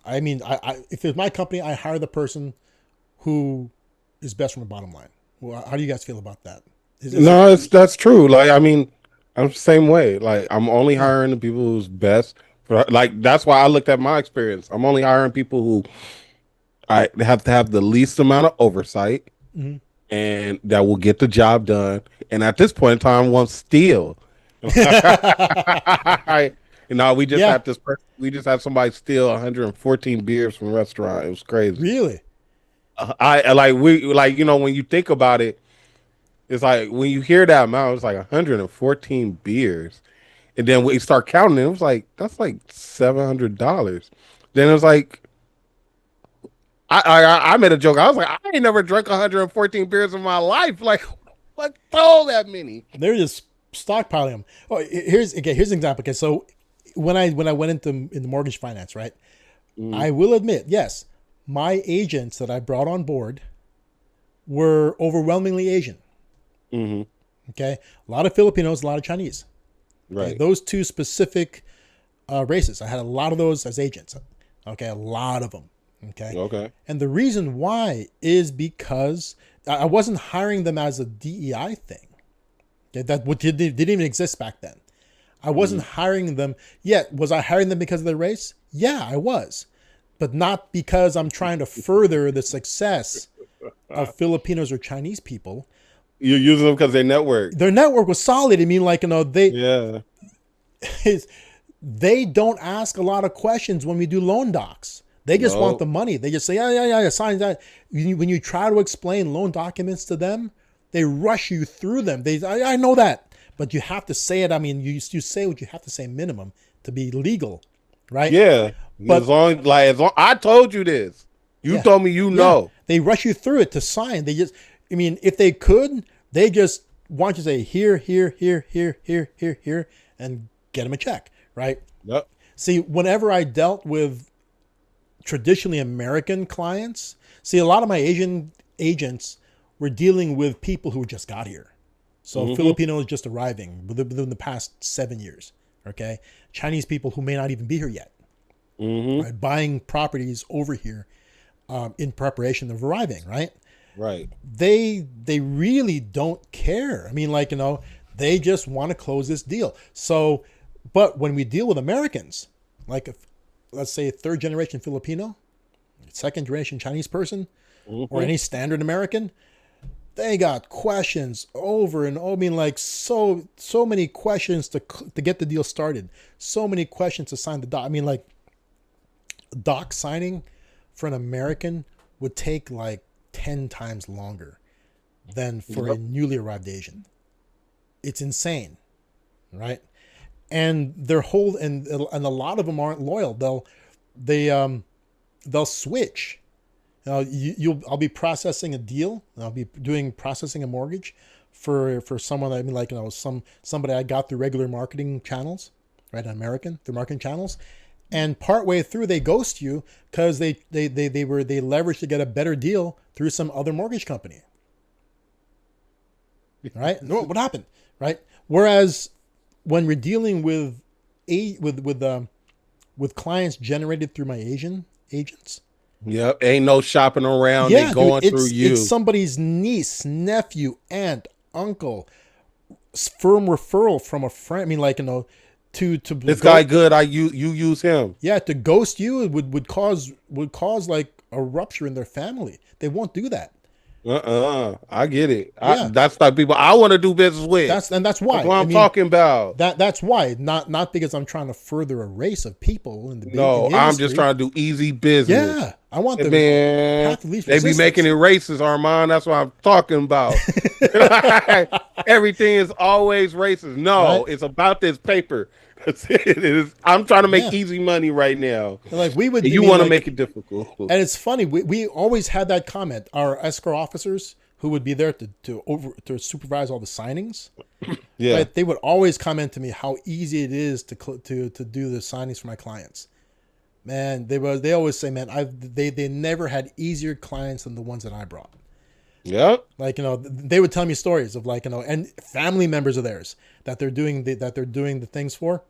I mean, if it's my company, I hire the person who is best from the bottom line. Well, how do you guys feel about that? That's true. Like, I mean, I'm the same way. Like, I'm only hiring the people who's best. Like, that's why I looked at my experience. I'm only hiring people who I have to have the least amount of oversight and that will get the job done. And at this point in time, won't steal. We just had this. We just had somebody steal 114 beers from a restaurant. It was crazy. Really? When you think about it, it's like when you hear that amount, it's like 114 beers, and then we start counting it. It was like that's like $700. Then it was like, I made a joke. I was like, I ain't never drank 114 beers in my life. Like, what stole that many? They're just stockpiling them. Oh, here's an example. Okay, so when I went into mortgage finance, right? I will admit, yes, my agents that I brought on board were overwhelmingly Asian. Okay, a lot of Filipinos, a lot of Chinese. Right. Okay? Those two specific races. I had a lot of those as agents. Okay, a lot of them. Okay. And the reason why is because I wasn't hiring them as a DEI thing. Okay, that didn't even exist back then. I wasn't hiring them yet. Was I hiring them because of their race? Yeah, I was. But not because I'm trying to further the success of Filipinos or Chinese people. You're using them because their network was solid. I mean, they don't ask a lot of questions when we do loan docs. They just want the money. They just say, yeah, sign that. When you try to explain loan documents to them, they rush you through them. I know that, but you have to say it. I mean, you say what you have to say minimum to be legal, right? Yeah. But as long I told you this. You told me know. They rush you through it to sign. If they could, they just want you to say here, and get them a check, right? Yep. See, whenever I dealt with traditionally American clients, a lot of my Asian agents were dealing with people who just got here. So Filipinos just arriving within the past 7 years, okay? Chinese people who may not even be here yet, right? Buying properties over here in preparation of arriving, right? Right. They really don't care. I mean, they just want to close this deal. So, but when we deal with Americans, let's say a third generation Filipino, second generation Chinese person, or any standard American, they got questions over and over. I mean, so many questions to get the deal started. So many questions to sign the doc. I mean, doc signing for an American would take 10 times longer than for a newly arrived Asian. It's insane, right? And and a lot of them aren't loyal. They'll switch. I'll be processing a deal. I'll be processing a mortgage for someone. Somebody I got through regular marketing channels, right? Through marketing channels, and partway through they ghost you because they leveraged to get a better deal through some other mortgage company. Right? No, what happened? Right? Whereas when we're dealing with clients generated through my Asian agents, Yep, ain't no shopping around. They yeah, dude, going through you. it's somebody's niece, nephew, aunt, uncle, firm referral from a friend. I mean, like, to This guy good. You use him. yeah, to ghost you would cause like a rupture in their family. They won't do that. I get it. Yeah. That's the type of people I want to do business with. That's why. That's what I'm talking about. That's why. Not because I'm trying to further a race of people in the No, in the I'm industry. just trying to do easy business. Yeah, I want them. Man, they be making it racist, Armand. That's what I'm talking about. Everything is always racist. No, It's about this paper. It is. I'm trying to make easy money right now. Like we would. You want to make it difficult. And it's funny. We always had that comment. Our escrow officers who would be there to supervise all the signings. Yeah, right, they would always comment to me how easy it is to do the signings for my clients. Man, they always say, man, they never had easier clients than the ones that I brought. Yep. Like, they would tell me stories of, like, and family members of theirs that they're doing the things for.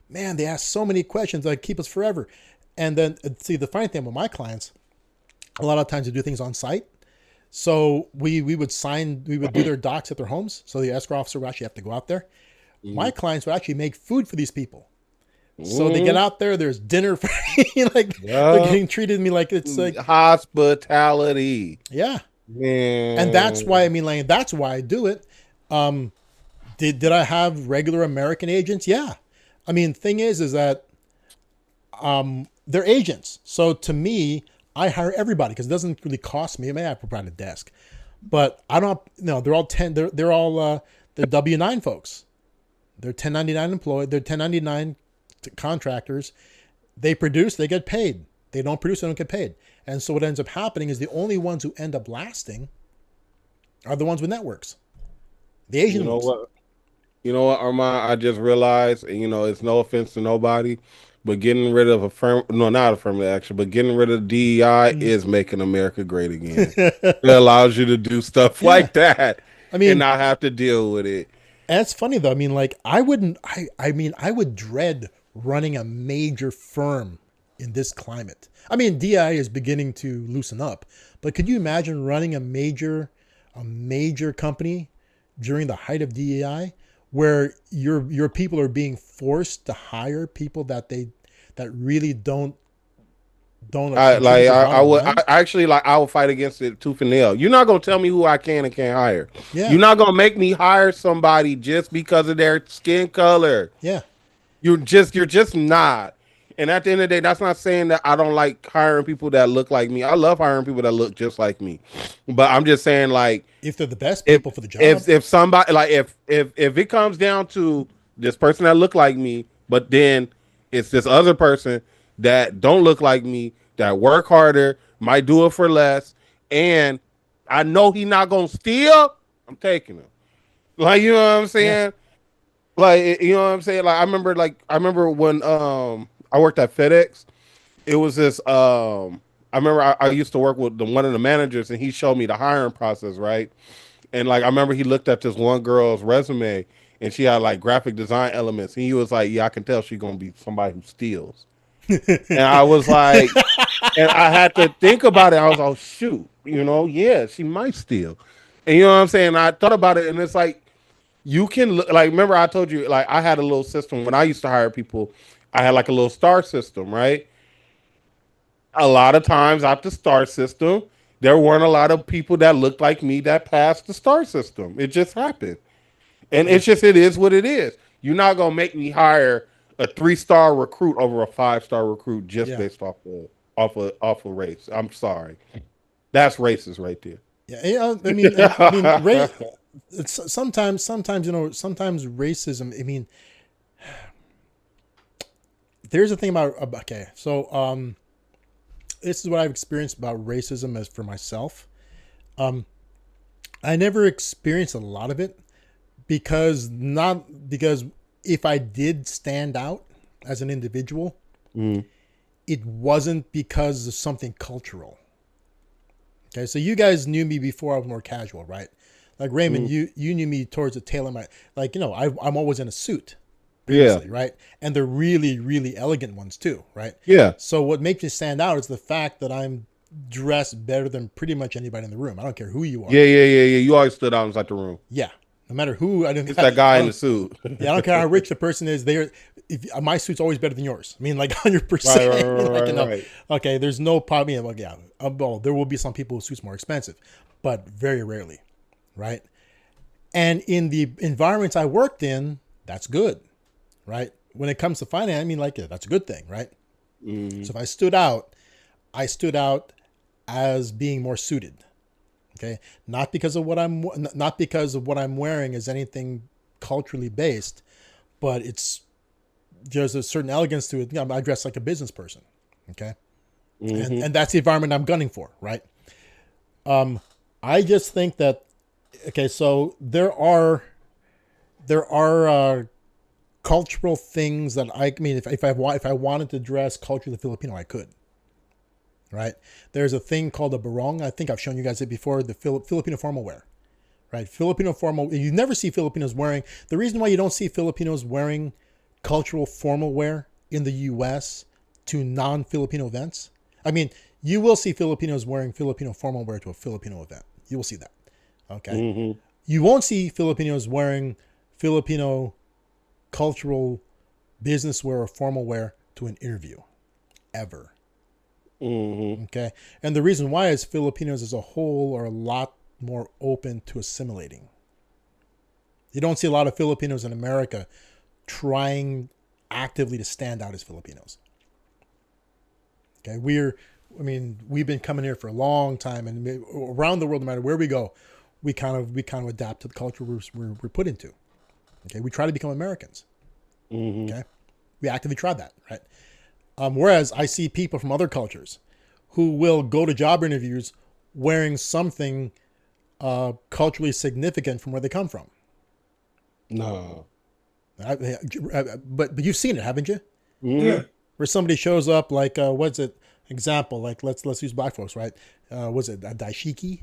Man, they ask so many questions that keep us forever. And then, see, the funny thing with my clients, a lot of times they do things on site. So we would do their docs at their homes. So the escrow officer would actually have to go out there. My clients would actually make food for these people. So they get out there, there's dinner for like they're getting treated me like it's like hospitality. Yeah. Man. And that's why, that's why I do it. Did I have regular American agents? Yeah. Thing is that they're agents. So to me, I hire everybody because it doesn't really cost me. I may have to provide a desk, but I don't. They're all they're W-9 folks. They're 1099 employed. They're 1099 contractors. They produce, they get paid. They don't produce, they don't get paid. And so what ends up happening is the only ones who end up lasting are the ones with networks. The Asian ones. You know what, Armand? I just realized, it's no offense to nobody, but getting rid of not affirmative action, but getting rid of DEI is making America great again. It allows you to do stuff like that. And not have to deal with it. And it's funny though. I would dread running a major firm in this climate. DEI is beginning to loosen up, but could you imagine running a major company during the height of DEI, where your people are being forced to hire people that really don't. I would fight against it tooth and nail. You're not gonna tell me who I can and can't hire. Yeah. You're not gonna make me hire somebody just because of their skin color. Yeah. You're just not. And at the end of the day, that's not saying that I don't like hiring people that look like me. I love hiring people that look just like me. But I'm just saying, like, if they're the best people for the job. If somebody, like, if it comes down to this person that look like me, but then it's this other person that don't look like me, that work harder, might do it for less, and I know he not gonna steal, I'm taking him. Like, you know what I'm saying? Yeah. Like, you know what I'm saying? Like, I remember when I worked at FedEx. It was this I remember I used to work with one of the managers, and he showed me the hiring process, right? And like, I remember he looked at this one girl's resume, and she had like graphic design elements, and he was like, yeah, I can tell she's gonna be somebody who steals. And I was like, and I had to think about it. I was like, oh, shoot, yeah, she might steal. And you know what I'm saying? I thought about it, and it's like, you can look, like, remember I told you, like, I had a little system when I used to hire people. I had like a little star system, right? A lot of times out the star system, there weren't a lot of people that looked like me that passed the star system. It just happened. And it is what it is. You're not going to make me hire a 3-star recruit over a 5-star recruit just based off of race. I'm sorry. That's racist right there. Yeah, it's sometimes racism. There's a thing about okay. So this is what I've experienced about racism as for myself. I never experienced a lot of it because if I did stand out as an individual, Mm. It wasn't because of something cultural. Okay, so you guys knew me before I was more casual, right? Like Raymond, Mm. you knew me towards the tail of my, like, I'm always in a suit Yeah. previously, right? And they're really, really elegant ones too, right? Yeah. So what makes me stand out is the fact that I'm dressed better than pretty much anybody in the room. I don't care who you Yeah. are. Yeah. Yeah. Yeah. You always stood out inside the room. Yeah, no matter who. I don't. It's that guy I in the don't. suit. Yeah, I don't care how rich the person is. My suit's always better than yours. I mean, like Right. 100%. Right. Like, Right. Right. okay, there's no problem. Yeah, well, yeah, well, there will be some people whose suits more expensive, but very rarely, right? And in the environments I worked in, that's good, right? When it comes to finance, I mean, like, yeah, that's a good thing, right? Mm. So if I stood out as being more suited. Okay, not because of what I'm wearing is anything culturally based, but there's a certain elegance to it. I dress like a business person. Okay, and that's the environment I'm gunning for, right? I just think that, okay, so there are cultural things that I mean, if I wanted to dress culturally Filipino, I could. Right? There's a thing called a barong. I think I've shown you guys it before, the Filipino formal wear. Right? Filipino formal, you never see Filipinos wearing, the reason why you don't see Filipinos wearing cultural formal wear in the US to non-Filipino events. I mean, you will see Filipinos wearing Filipino formal wear to a Filipino event. You will see that. Okay? You won't see Filipinos wearing Filipino cultural business wear or formal wear to an interview. Ever. Okay. And the reason why is Filipinos as a whole are a lot more open to assimilating. You don't see a lot of Filipinos in America trying actively to stand out as Filipinos. Okay. We've been coming here for a long time, and around the world, no matter where we go, we kind of adapt to the culture we're put into. Okay. We try to become Americans. Okay. We actively try that, right? Whereas I see people from other cultures who will go to job interviews wearing something culturally significant from where they come from. No. But you've seen it, haven't you? Yeah. Where somebody shows up like, what's it? Example, like let's use black folks, right? Was it a daishiki?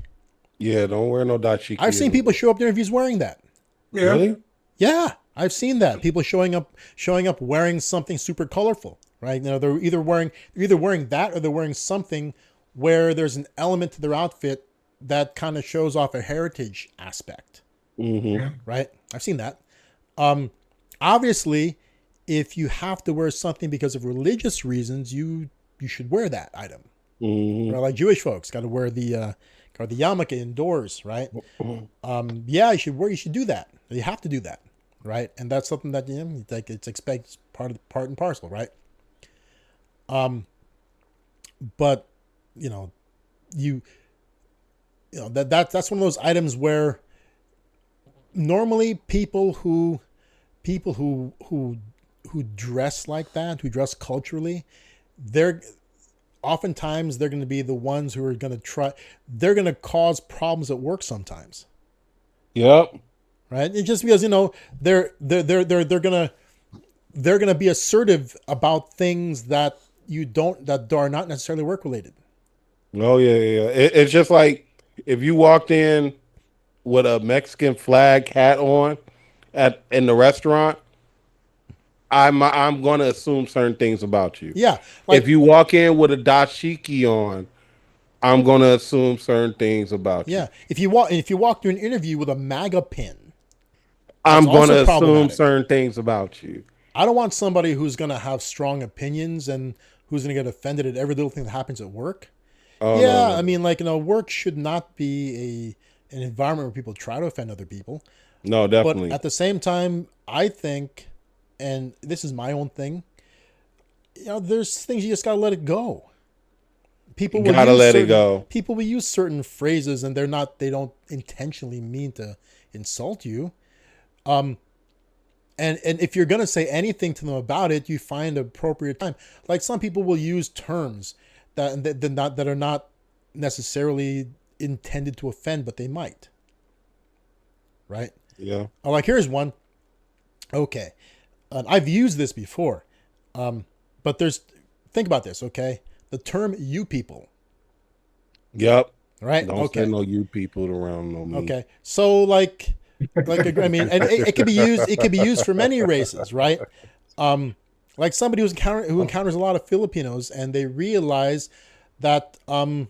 Yeah. Don't wear no dashiki. I've seen people show up to interviews wearing that. Yeah. Really? Yeah, I've seen that. People showing up wearing something super colorful, right? They're either wearing that, or they're wearing something where there's an element to their outfit that kind of shows off a heritage aspect, Yeah. right? I've seen that. Obviously, if you have to wear something because of religious reasons, you should wear that item. Right? Like Jewish folks got to wear the yarmulke indoors, right? Yeah, you should do that. You have to do that, right? And that's something that it's expected, part and parcel, right? But that's one of those items where normally people who dress like that, who dress culturally, oftentimes they're going to be the ones who are going to they're going to cause problems at work sometimes. Yep. Right? It's just because, they're going to be assertive about things that are not necessarily work related. Oh yeah, yeah. It's just like if you walked in with a Mexican flag hat on in the restaurant, I'm gonna assume certain things about you. Yeah. If you walk in with a dashiki on, I'm gonna assume certain things about you. Yeah. If you walk through an interview with a MAGA pin, I'm also gonna assume problematic. certain things about you. I don't want somebody who's going to have strong opinions and who's going to get offended at every little thing that happens at work. Oh, Yeah, no. I mean, work should not be an environment where people try to offend other people. No, But definitely. at the same time, I think, and this is my own thing, there's things you just got to let it go. People will Gotta use let it certain- go. People will use certain phrases, and they don't intentionally mean to insult you. And if you're going to say anything to them about it, you find an appropriate time. Like some people will use terms that are not necessarily intended to offend, but they might. Right? Yeah. Like here's one. Okay. I've used this before. But think about this, okay? The term "you people," Yep. right? Don't Okay. say no you people around no me. Okay. So I mean, and it could be used. It could be used for many races, right? Like somebody who encounters a lot of Filipinos, and they realize that, man,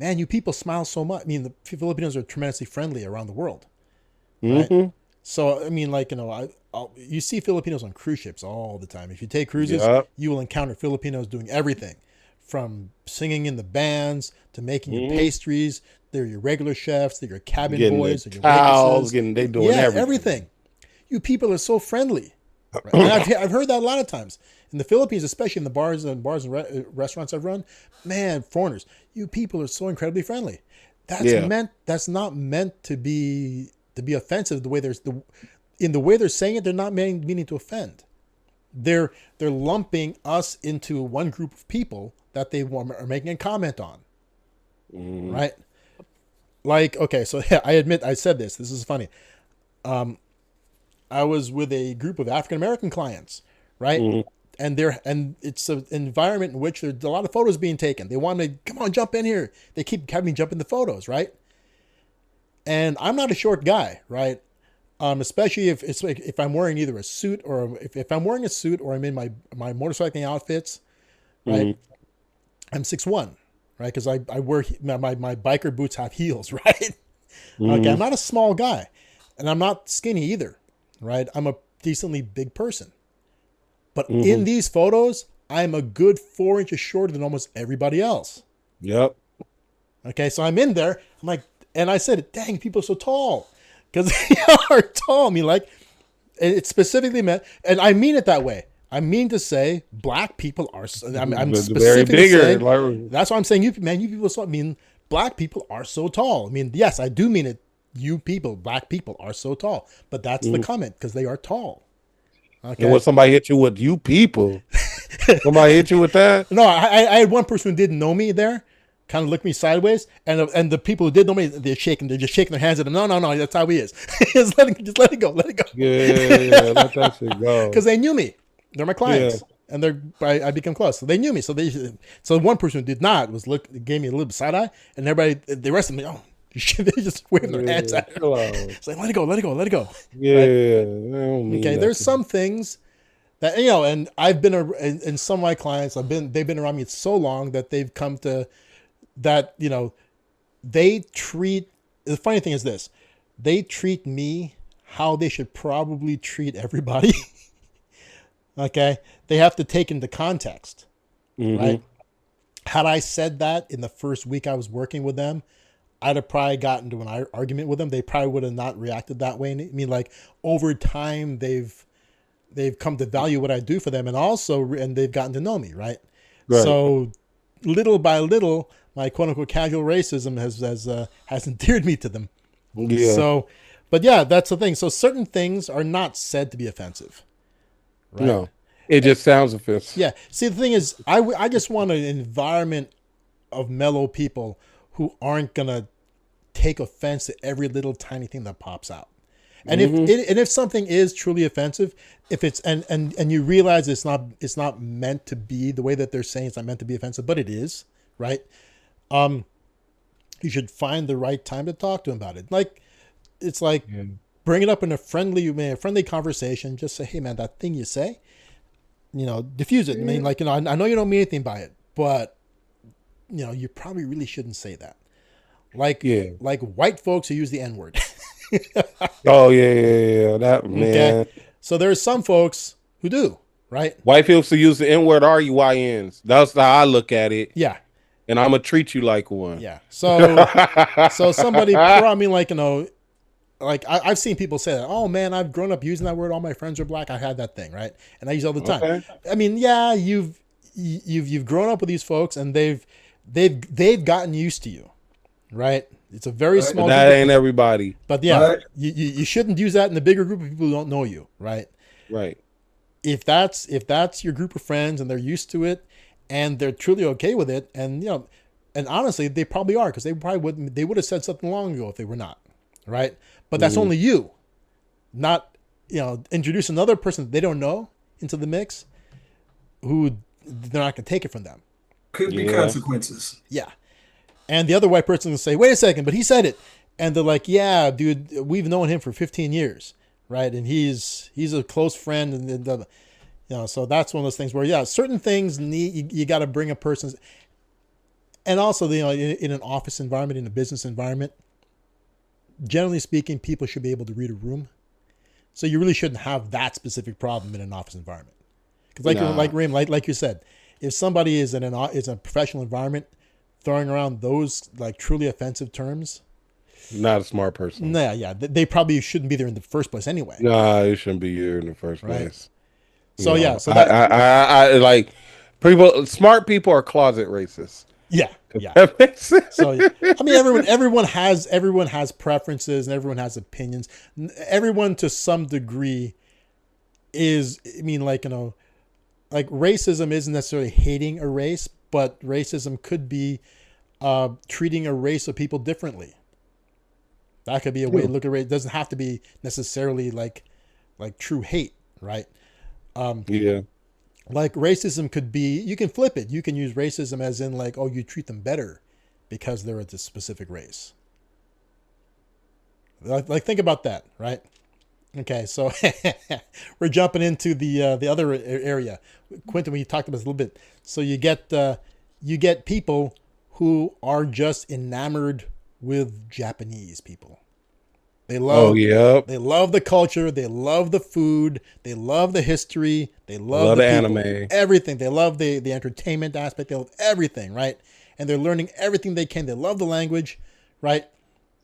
you people smile so much. I mean, the Filipinos are tremendously friendly around the world, right? Mm-hmm. So I mean, like, you see Filipinos on cruise ships all the time. If you take cruises, Yep. you will encounter Filipinos doing everything, from singing in the bands to making your Mhm. pastries. They're your regular chefs. They're your cabin Getting boys. the They're your towels, waitresses. they doing Yeah, everything. You people are so friendly. Right? And I've heard that a lot of times in the Philippines, especially in the bars and restaurants I've run. Man, foreigners, you people are so incredibly friendly. Yeah. That's not meant to be offensive. The way in the way they're saying it, they're not meaning to offend. They're lumping us into one group of people that they are making a comment on, right? Like, okay, so yeah, I admit I said this. This is funny. I was with a group of African American clients, right? And it's an environment in which there's a lot of photos being taken. They want me to come on, jump in here. They keep having me jump in the photos, right? And I'm not a short guy, right? Especially if I'm wearing either a suit or if I'm wearing a suit or I'm in my motorcycling outfits, right? I'm 6'1", right? Because I wear my biker boots have heels, right? Okay, I'm not a small guy, and I'm not skinny either, right? I'm a decently big person, but in these photos, I'm a good 4 inches shorter than almost everybody else. Yep. Okay, so I'm in there. I'm like, and I said, "Dang, people are so tall," because they are tall. I mean, like, it specifically meant, and I mean it that way. I mean to say, black people are. I'm specifically saying. That's why I'm saying, you people. So, I mean, black people are so tall. I mean, yes, I do mean it. You people, black people are so tall, but that's the comment, because they are tall. Okay. And when somebody hit you with you people, somebody hit you with that? No, I had one person who didn't know me there, kind of looked me sideways, and the people who did know me, they're just shaking their hands at him. No, that's how he is. just let it go. Yeah, let that shit go. Because they knew me. They're my clients, and I became close. So they knew me. So one person who did not gave me a little side eye, and everybody, the rest of them, they just waving their hands at him. It's like, let it go. Yeah. Right? Okay. There's some things that, and I've been in some of my clients. They've been around me so long that they've come to that. They treat. The funny thing is this: they treat me how they should probably treat everybody. Okay, they have to take into context, right? Had I said that in the first week I was working with them, I'd have probably gotten into an argument with them. They probably would have not reacted that way. I mean, like, over time, they've come to value what I do for them, and they've gotten to know me, right? So little by little, my quote unquote casual racism has endeared me to them. Yeah. So, but yeah, that's the thing. So certain things are not said to be offensive. Right? No, it just sounds offensive. Yeah. See, the thing is, I just want an environment of mellow people who aren't gonna take offense to every little tiny thing that pops out. And if something is truly offensive, if it's and you realize it's not meant to be the way that they're saying it's not meant to be offensive, but it is, right? You should find the right time to talk to them about it. Like, it's like. Yeah. Bring it up in a friendly conversation. Just say, "Hey, man, that thing you say, diffuse it." I mean, like, I know you don't mean anything by it, but you probably really shouldn't say that. Like white folks who use the N-word. Oh yeah, that man. Okay. So there's some folks who do, right? White folks who use the N-word are UINs. That's how I look at it. Yeah. And I'm gonna treat you like one. Yeah. So somebody, I mean, like, like, I've seen people say that, "Oh man, I've grown up using that word. All my friends are black. I had that thing, right?" And I use it all the time. Okay. I mean, yeah, you've grown up with these folks, and they've gotten used to you, right? It's a very small. But that ain't everybody. But yeah, you shouldn't use that in the bigger group of people who don't know you, right? Right. If that's your group of friends and they're used to it, and they're truly okay with it, and and honestly, they probably are, because they would have said something long ago if they were not, right? But that's only you, not introduce another person that they don't know into the mix, who they're not going to take it from them. Could be Yeah. consequences. Yeah. And the other white person will say, wait a second, but he said it. And they're like, yeah, dude, we've known him for 15 years, right? And he's a close friend. And so that's one of those things where, yeah, certain things you got to bring a person's. And also, in an office environment, in a business environment, generally speaking, people should be able to read a room. So you really shouldn't have that specific problem in an office environment. Because like you said, if somebody is in a professional environment, throwing around those like truly offensive terms, not a smart person. nah, yeah, they probably shouldn't be there in the first place anyway. Nah, it shouldn't be here in the first Right. place. So yeah, so I like smart people are closet racists. yeah. That makes sense. So I mean, everyone has preferences and everyone has opinions. Everyone to some degree is, I mean, like racism isn't necessarily hating a race, but racism could be treating a race of people differently. That could be a way to look at race. It doesn't have to be necessarily like true hate, right? Yeah. Like racism could be, you can flip it. You can use racism as in like, oh, you treat them better because they're a specific race. Like think about that, right? Okay, so we're jumping into the other area. Quentin, we talked about this a little bit. So you get people who are just enamored with Japanese people. They love They love the culture, they love the food, they love the history, they love the people, anime. everything. They love the entertainment aspect, they love everything, right? And they're learning everything they can. They love the language, right?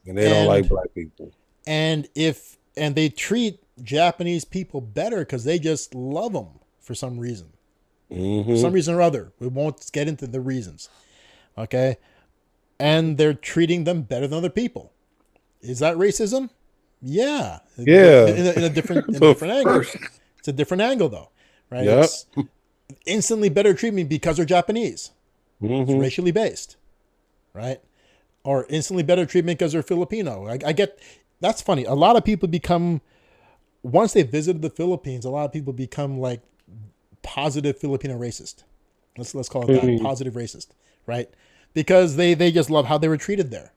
And they don't like black people. And they treat Japanese people better because they just love them for some reason. Mm-hmm. For some reason or other. We won't get into the reasons. Okay? And they're treating them better than other people. Is that racism? Yeah. Yeah. In a different angle. It's a different angle though. Right? Yep. It's instantly better treatment because they're Japanese. Mm-hmm. It's racially based. Right? Or instantly better treatment because they're Filipino. I get that's funny. A lot of people become, once they visited the Philippines, a lot of people become like positive Filipino racist. Let's call it that, positive racist, right? Because they just love how they were treated there.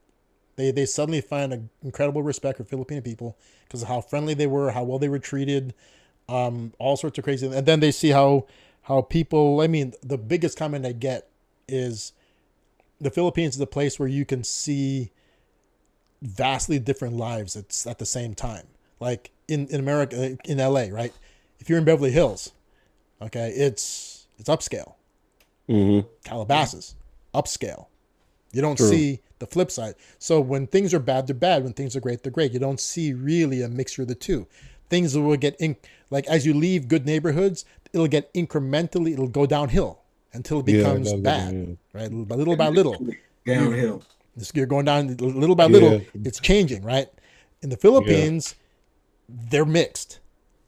They suddenly find an incredible respect for Filipino people because of how friendly they were, how well they were treated, all sorts of crazy. And then they see how people, I mean, the biggest comment I get is the Philippines is a place where you can see vastly different lives at the same time. Like in America, in LA, right? If you're in Beverly Hills, okay, it's upscale. Mm-hmm. Calabasas, upscale. You don't True. see the flip side. So when things are bad, they're bad. When things are great, they're great. You don't see really a mixture of the two. Things will get like as you leave good neighborhoods, it'll get incrementally, it'll go downhill until it becomes bad, right? Little by little. Downhill. You're going down little by little. It's changing, right? In the Philippines, they're mixed.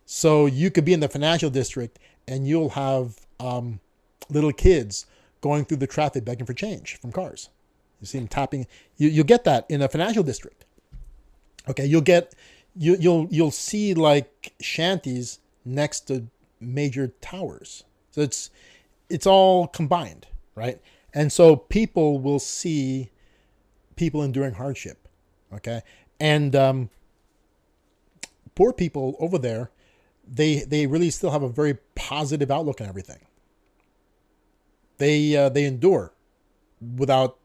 So you could be in the financial district and you'll have little kids going through the traffic begging for change from cars. You see them tapping. You'll get that in a financial district. Okay, you'll see like shanties next to major towers. So it's all combined, right? And so people will see people enduring hardship, okay? And poor people over there, they really still have a very positive outlook on everything. They endure without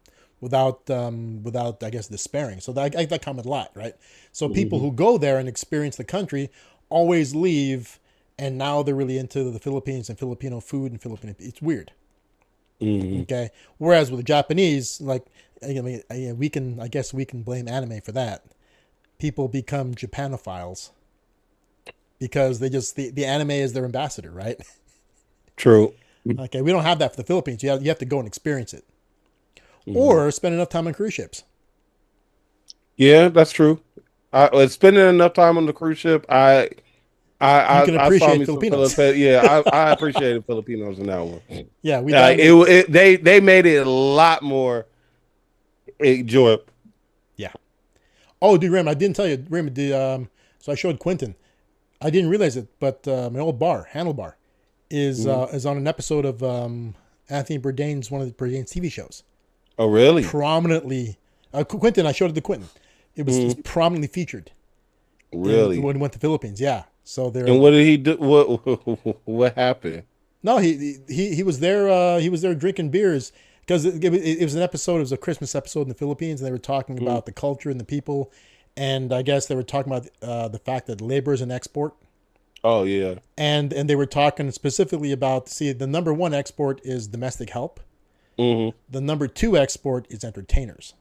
I guess despairing. So I get that comment a lot, right? So people who go there and experience the country always leave, and now they're really into the Philippines and Filipino food and Filipino. It's weird. Mm-hmm. Okay. Whereas with the Japanese, like I mean, we can blame anime for that. People become Japanophiles because they just the anime is their ambassador, right? True. Okay, we don't have that for the Philippines. You have to go and experience it, or spend enough time on cruise ships. Yeah, that's true. Spending enough time on the cruise ship, I can appreciate saw me Filipinos. I appreciated Filipinos in that one. Yeah, they made it a lot more enjoyable. Yeah. Oh, dude, Ram, I didn't tell you, Ram. So I showed Quentin. I didn't realize it, but my old bar, Handlebar, is on an episode of Anthony Bourdain's one of the Bourdain's TV shows. Oh, really? Prominently, Quentin. I showed it to Quentin. It was prominently featured. Really? When he went to the Philippines, yeah. So there. And what did he do? What happened? No, he was there. He was there drinking beers because it was an episode. It was a Christmas episode in the Philippines, and they were talking about the culture and the people, and I guess they were talking about the fact that labor is an export. Oh yeah. And they were talking specifically about, see, the number one export is domestic help. Mm-hmm. The number two export is entertainers.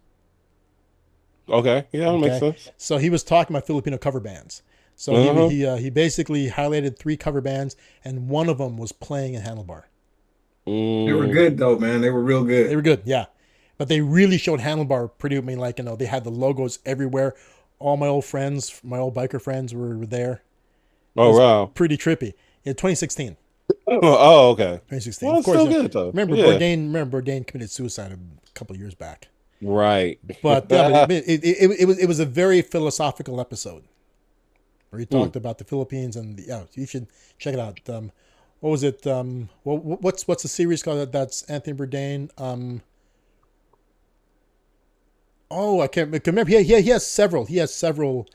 Okay, yeah, that makes sense. So he was talking about Filipino cover bands. So he basically highlighted 3 cover bands, and one of them was playing in Handlebar. They were good though, man. They were real good. They were good, yeah. But they really showed Handlebar pretty. I mean, like, they had the logos everywhere. All my old friends, my old biker friends were there. Oh wow, pretty trippy. In 2016. Oh okay. 2016. Well, of course, still good though. Remember Bourdain committed suicide a couple of years back. Right. But it was a very philosophical episode where he talked about the Philippines, and you should check it out. What was it? What's the series called? That's Anthony Bourdain. I can't remember. He has several. He has several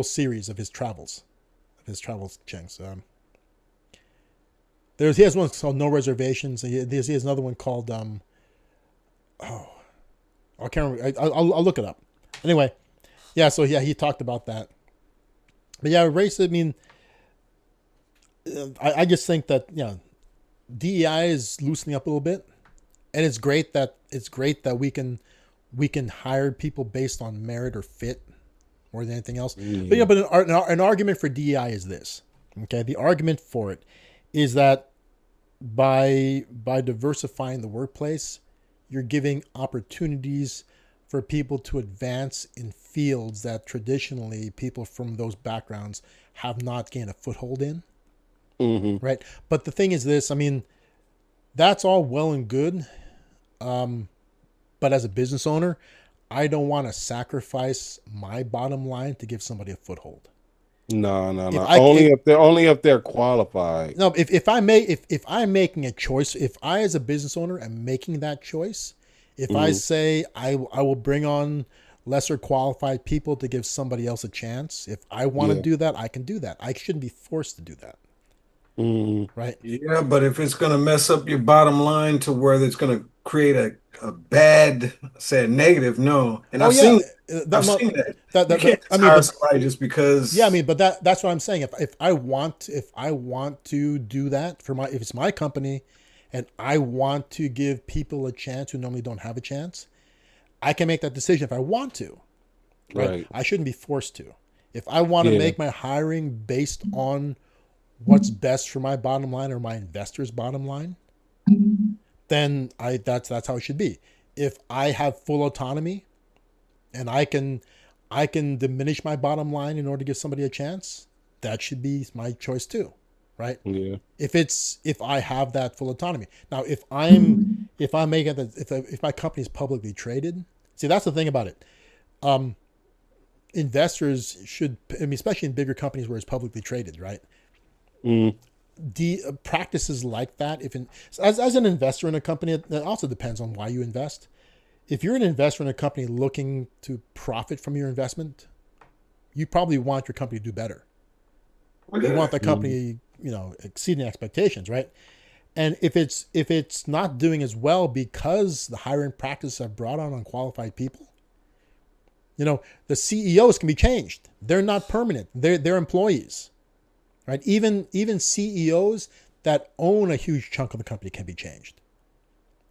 series of his travels, Chengs. He has one called No Reservations. He has another one called I can't remember. I'll look it up. Anyway, yeah. So yeah, he talked about that. But yeah, race. I mean, I just think that DEI is loosening up a little bit, and it's great that we can hire people based on merit or fit more than anything else. Mm. But an argument for DEI is this. Okay, the argument for it is that by diversifying the workplace, you're giving opportunities for people to advance in fields that traditionally people from those backgrounds have not gained a foothold in. Mm-hmm. Right. But the thing is this, I mean, that's all well and good. But as a business owner, I don't want to sacrifice my bottom line to give somebody a foothold. No. Only if they're qualified. No, if I'm making a choice, if I as a business owner am making that choice, if I say I will bring on lesser qualified people to give somebody else a chance, if I want to do that, I can do that. I shouldn't be forced to do that. Right? Yeah, but if it's going to mess up your bottom line to where it's going to create a bad, say a negative, no. And I've seen that. You can't hire somebody just because. Yeah, I mean, but that's what I'm saying. If I want to do that if it's my company, and I want to give people a chance who normally don't have a chance, I can make that decision if I want to. Right? I shouldn't be forced to. If I want to make my hiring based on what's best for my bottom line or my investor's bottom line, then that's how it should be. If I have full autonomy and I can diminish my bottom line in order to give somebody a chance, that should be my choice too, right? Yeah. If I have that full autonomy. Now, if my company is publicly traded, see, that's the thing about it. Investors should, I mean, especially in bigger companies where it's publicly traded, right? Practices like that, as an investor in a company, it also depends on why you invest. If you're an investor in a company looking to profit from your investment, you probably want your company to do better. You want the company, exceeding expectations, right? And if it's not doing as well because the hiring practices have brought on unqualified people, the CEOs can be changed. They're not permanent. They're employees. Right, even CEOs that own a huge chunk of the company can be changed,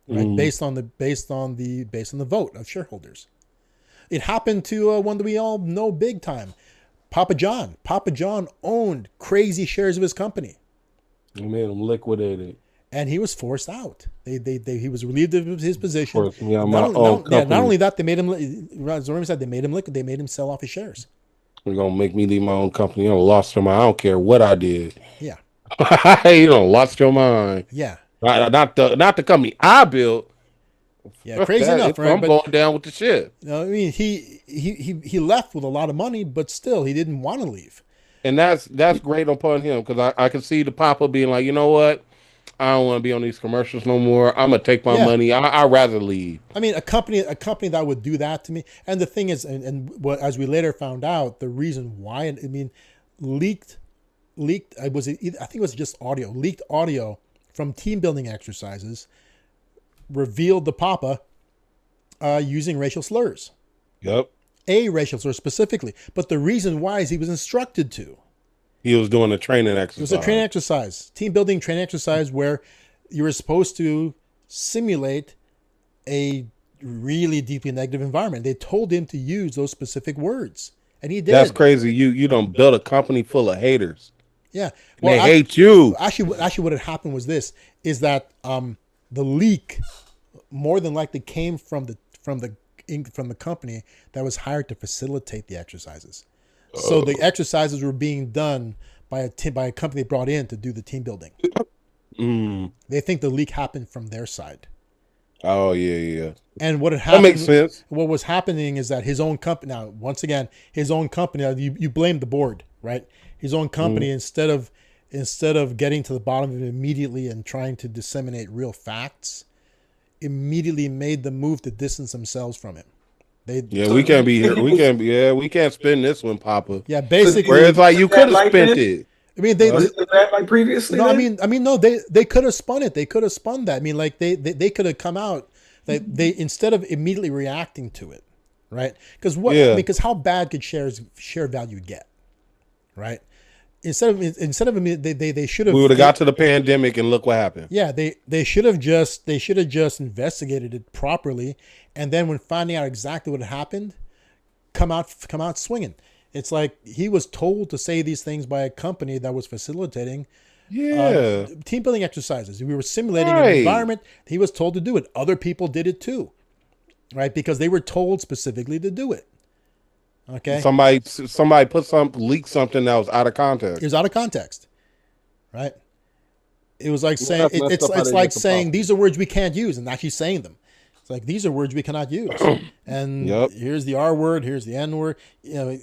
right? Based on the vote of shareholders. It happened to one that we all know big time, Papa John. Papa John owned crazy shares of his company. They made him liquidated, and he was forced out. He was relieved of his position. Of course, not only that, they made him. As Remy said, they made him liquid. They made him sell off his shares. You're gonna make me leave my own company. Lost your mind. I don't care what I did. Yeah. Lost your mind. Yeah. Not the company I built. Yeah, crazy enough, right? I'm going down with the ship. I mean, he left with a lot of money, but still, he didn't want to leave. And that's great upon him, because I can see the papa being like, you know what? I don't want to be on these commercials no more. I'm gonna take my money. I'd rather leave. I mean, a company that would do that to me. And the thing is, and what, as we later found out, the reason why, I mean, leaked. I think it was just audio. Leaked audio from team building exercises revealed the Papa using racial slurs. Yep. A racial slur specifically, but the reason why is he was instructed to. He was doing a training exercise. It was a training exercise, team building training exercise, where you were supposed to simulate a really deeply negative environment. They told him to use those specific words, and he did. That's crazy. You don't build a company full of haters. Yeah, well, they hate you. Actually, what had happened was this: is that the leak more than likely came from the company that was hired to facilitate the exercises. So the exercises were being done by a company they brought in to do the team building. They think the leak happened from their side. Oh yeah. And what had happened? That makes sense. What was happening is that his own company. Now, once again, his own company. You blame the board, right? His own company, instead of getting to the bottom of it immediately and trying to disseminate real facts, immediately made the move to distance themselves from him. We can't be here. We can't spend this one, Papa. Yeah, basically. Where it's like you could have spent it. I mean, was it that like previously? No, then? I mean, no. They could have spun it. They could have spun that. I mean, like they could have come out. They instead of immediately reacting to it, right? Because how bad could share value get, right? Instead of they should have. We would have got to the pandemic and look what happened. Yeah, they should have just investigated it properly, and then when finding out exactly what happened, come out swinging. It's like he was told to say these things by a company that was facilitating team building exercises. We were simulating an environment. He was told to do it. Other people did it too, right? Because they were told specifically to do it. Okay. Somebody leaked something that was out of context. It was out of context, right? It was like saying it's like saying these are words we can't use, and actually saying them. It's like these are words we cannot use, and here's the R word, here's the N word. You know,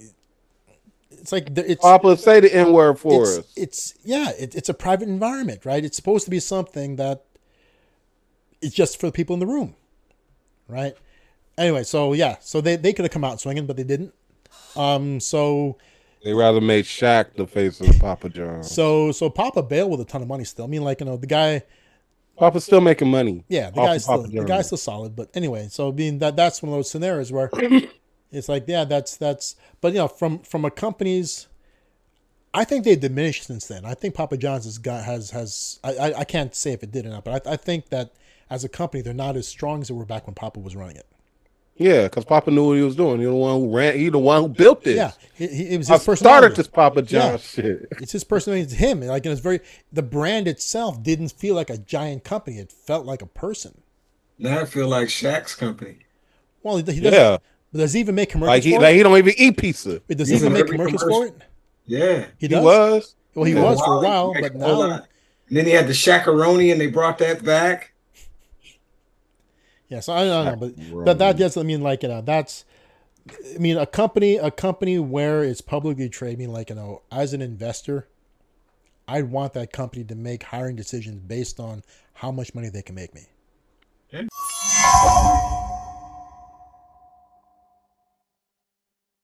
it's like it's. Papa, say the N word for us. It's a private environment, right? It's supposed to be something that it's just for the people in the room, right? Anyway, so they could have come out swinging, but they didn't. So they rather made Shaq the face of Papa John. So Papa bailed with a ton of money still. I mean, like, the guy. Papa's still making money. Yeah, the guy's still solid. But anyway, so I mean that's one of those scenarios where it's like, that's. But from a company's, I think they diminished since then. I think Papa John's has. I can't say if it did or not, but I think that as a company they're not as strong as they were back when Papa was running it. Yeah, because Papa knew what he was doing. He the one who ran. He the one who built this. Yeah, it was his personality. Started this Papa John shit. It's his personality. It's him. Like, and it's the brand itself didn't feel like a giant company. It felt like a person. Now I feel like Shaq's company. Well, he doesn't. Yeah. Does he even make commercials for it? He don't even eat pizza. Does he even make commercials for it? Yeah, he does. He was. Well, he was for a while, but now. And then he had the Shaq-a-roni, and they brought that back. Yeah, so I don't know, but that just, I mean, like, that's, I mean, a company where it's publicly traded, I mean, like, as an investor, I'd want that company to make hiring decisions based on how much money they can make me. Okay.